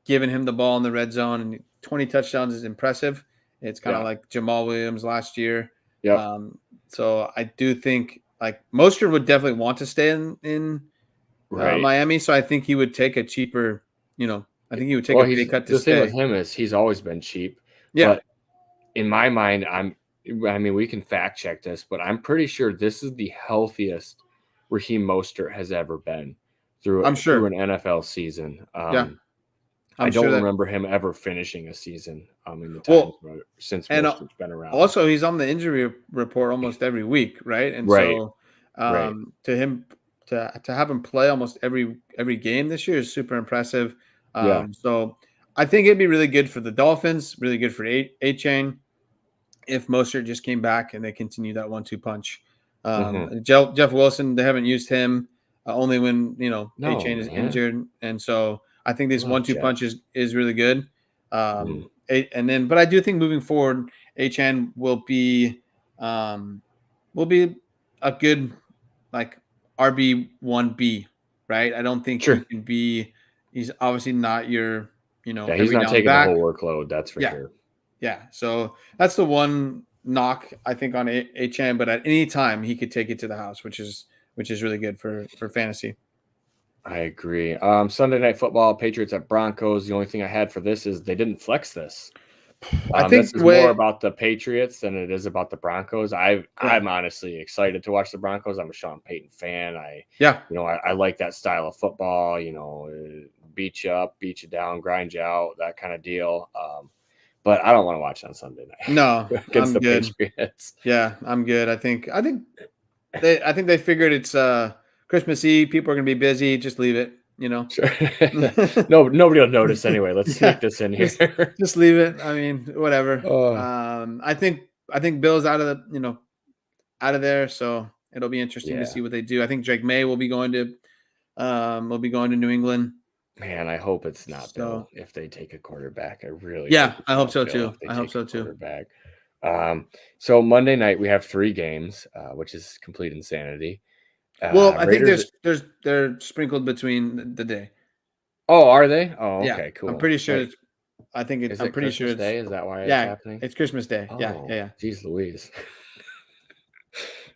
B: giving him the ball in the red zone, and 20 touchdowns is impressive. It's kind of like Jamal Williams last year.
A: Yeah.
B: So I do think like Mostert would definitely want to stay in Miami. So I think he would take a cheaper, I think he would take a pay cut to stay.
A: The thing with him is he's always been cheap.
B: Yeah.
A: But in my mind, we can fact check this, but I'm pretty sure this is the healthiest Raheem Mostert has ever been through an NFL season. I don't remember him ever finishing a season in the time since Mostert's been around.
B: Also, he's on the injury report almost every week, right? And so to have him play almost every game this year is super impressive. So I think it'd be really good for the Dolphins, really good for A-Chain if Mostert just came back and they continue that 1-2 punch. Jeff Wilson, they haven't used him only when A-Chain is injured, and so I think this 1-2 punch is really good. But I do think moving forward, A-Chain will be a good like RB1B, right? I don't think he can be. He's obviously not your, he's not
A: taking the whole workload. That's for sure.
B: Yeah. So that's the one knock I think on A-Chain, but at any time he could take it to the house, which is really good for fantasy.
A: I agree. Sunday Night Football, Patriots at Broncos. The only thing I had for this is they didn't flex this.
B: I
A: This
B: think
A: is more about the Patriots than it is about the Broncos. I'm honestly excited to watch the Broncos. I'm a Sean Payton fan. I like that style of football. Beat you up, beat you down, grind you out, that kind of deal. But I don't want to watch it on Sunday night.
B: No,
A: against
B: I'm
A: the
B: good.
A: Patriots.
B: Yeah, I'm good. I think they figured it's Christmas Eve. People are gonna be busy. Just leave it.
A: Sure. No, nobody will notice anyway. Let's sneak this in here.
B: Just leave it. I mean, whatever.
A: Oh.
B: I think Bill's out of the out of there, so it'll be interesting to see what they do. I think Drake May will be going to New England.
A: Man, I hope it's not Bill if they take a quarterback. I really
B: I hope so too.
A: Quarterback. So Monday night we have 3 games, which is complete insanity.
B: Well, I think they're sprinkled between the day.
A: Oh, are they? Oh, okay,
B: yeah,
A: cool.
B: I'm pretty sure.
A: Wait,
B: I'm pretty
A: Christmas
B: sure it's
A: Day. Is that why it's
B: yeah,
A: happening?
B: it's Christmas Day.
A: Oh,
B: Yeah.
A: Geez Louise.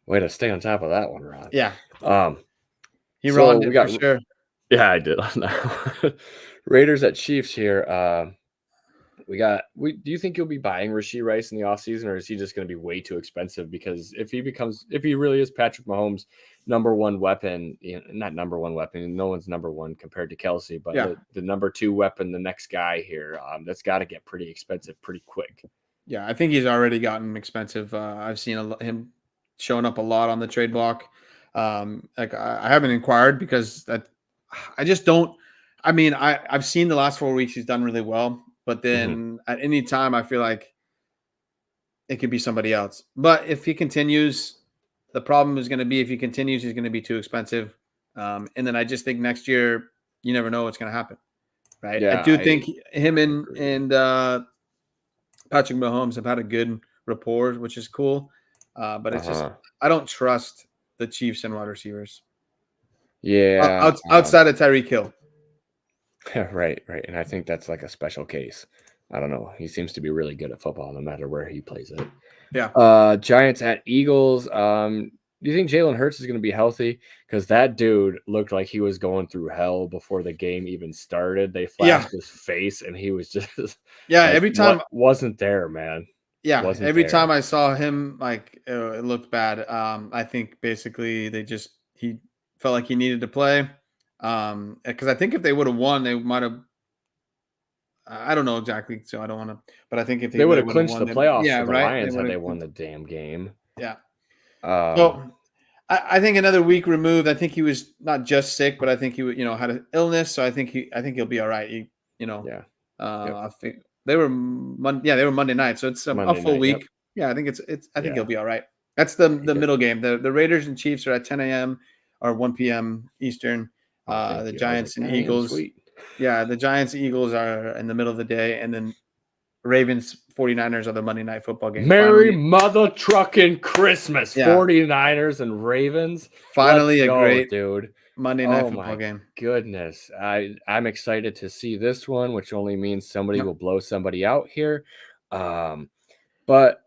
A: Way to stay on top of that one, Ron.
B: Yeah. He
A: so
B: rolled it for sure.
A: Yeah, I did on that. Raiders at Chiefs here. Do you think you'll be buying Rashee Rice in the offseason, or is he just going to be way too expensive? Because if he really is Patrick Mahomes' number one weapon, not number one weapon, no one's number one compared to Kelsey, but the number 2 weapon, the next guy here, that's got to get pretty expensive pretty quick.
B: Yeah, I think he's already gotten expensive. I've seen him showing up a lot on the trade block. I haven't inquired because I just don't. I mean, I've seen the last 4 weeks he's done really well. But then at any time, I feel like it could be somebody else. But if he continues, the problem is going to be if he continues, he's going to be too expensive. And then I just think next year, you never know what's going to happen, right?
A: Yeah,
B: I do think him and Patrick Mahomes have had a good rapport, which is cool. But it's just I don't trust the Chiefs and wide receivers.
A: Yeah,
B: outside of Tyreek Hill.
A: Right. And I think that's like a special case. I don't know. He seems to be really good at football no matter where he plays it.
B: Yeah.
A: Giants at Eagles. Do you think Jalen Hurts is going to be healthy? Because that dude looked like he was going through hell before the game even started. They flashed his face, and he was just
B: every time
A: wasn't there, man.
B: Yeah, every time I saw him, it looked bad. I think basically he felt like he needed to play. Because I think if they would have won, they might have. I don't know exactly, so I don't want to. But I think if
A: they would have clinched
B: won,
A: the playoffs for the
B: right?
A: Lions had they won the damn game.
B: Yeah. So I think another week removed. I think he was not just sick, but I think he had an illness. So I think he'll be all right. I think they were Monday night, so it's a full week. Yep. Yeah, I think I think he'll be all right. That's the middle game. The Raiders and Chiefs are at 10 a.m. or 1 p.m. Eastern. The Giants and Eagles. Sweet. Yeah, the Giants and Eagles are in the middle of the day, and then Ravens 49ers are the Monday night football game.
A: Merry mother trucking Christmas. 49ers and Ravens.
B: Finally
A: Let's
B: a great
A: dude.
B: Monday night football game.
A: Goodness. I'm excited to see this one, which only means somebody will blow somebody out here. But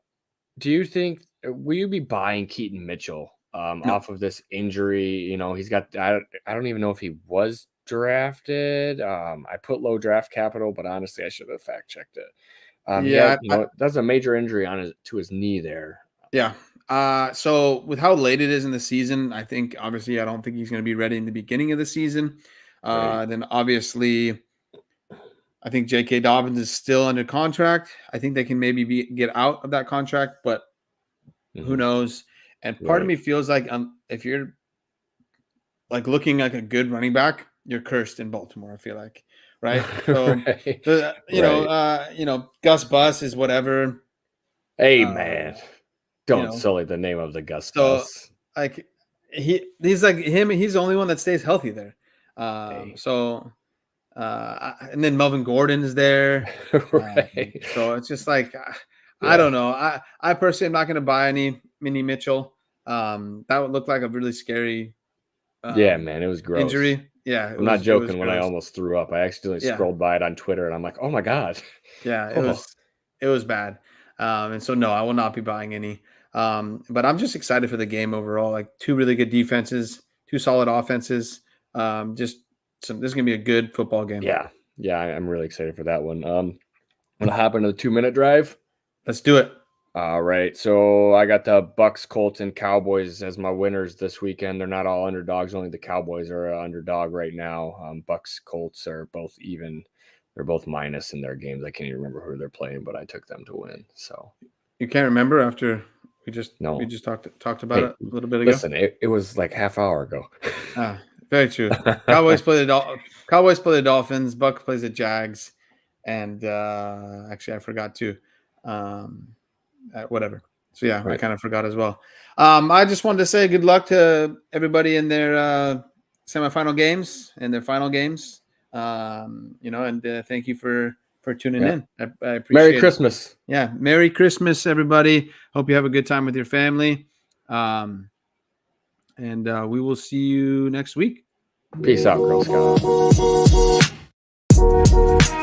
A: do you think will you be buying Keaton Mitchell off of this injury? He's got I don't even know if he was drafted. I put low draft capital, but honestly I should have fact checked it. That's a major injury to his knee there.
B: Yeah. So with how late it is in the season, I think obviously I don't think he's going to be ready in the beginning of the season. Right. Then obviously I think J.K. Dobbins is still under contract. I think they can maybe get out of that contract, but who knows? And part of me feels like if you're like looking like a good running back, you're cursed in Baltimore. I feel like, right? So Gus Bus is whatever.
A: Hey man, don't sully the name of the Gus Bus.
B: Like he's like him. He's the only one that stays healthy there. So. And then Melvin Gordon is there.
A: Right.
B: So it's just like, I don't know. I personally am not going to buy any mini Mitchell. That would look like a really scary.
A: Man, it was gross.
B: Injury. Yeah.
A: I'm not joking when I almost threw up. I accidentally scrolled by it on Twitter and I'm like, oh my God.
B: Yeah, it was bad. And so, no, I will not be buying any. But I'm just excited for the game overall. Like 2 really good defenses, 2 solid offenses. So this is going to be a good football game.
A: Yeah, I'm really excited for that one. Want to hop into the 2-minute drive?
B: Let's do it.
A: All right. So I got the Bucks, Colts, and Cowboys as my winners this weekend. They're not all underdogs. Only the Cowboys are an underdog right now. Bucks, Colts are both even. They're both minus in their games. I can't even remember who they're playing, but I took them to win. So
B: you can't remember after we just talked about it a little bit ago.
A: Listen, it was like half hour ago.
B: Very true. Cowboys play the Dolphins. Buck plays the Jags, and actually I forgot to. Whatever. So yeah, right. I kind of forgot as well. I just wanted to say good luck to everybody in their semifinal games and their final games. And thank you for tuning in. I appreciate
A: Merry Christmas.
B: Yeah, Merry Christmas, everybody. Hope you have a good time with your family. And we will see you next week.
A: Peace out, Girl Scout.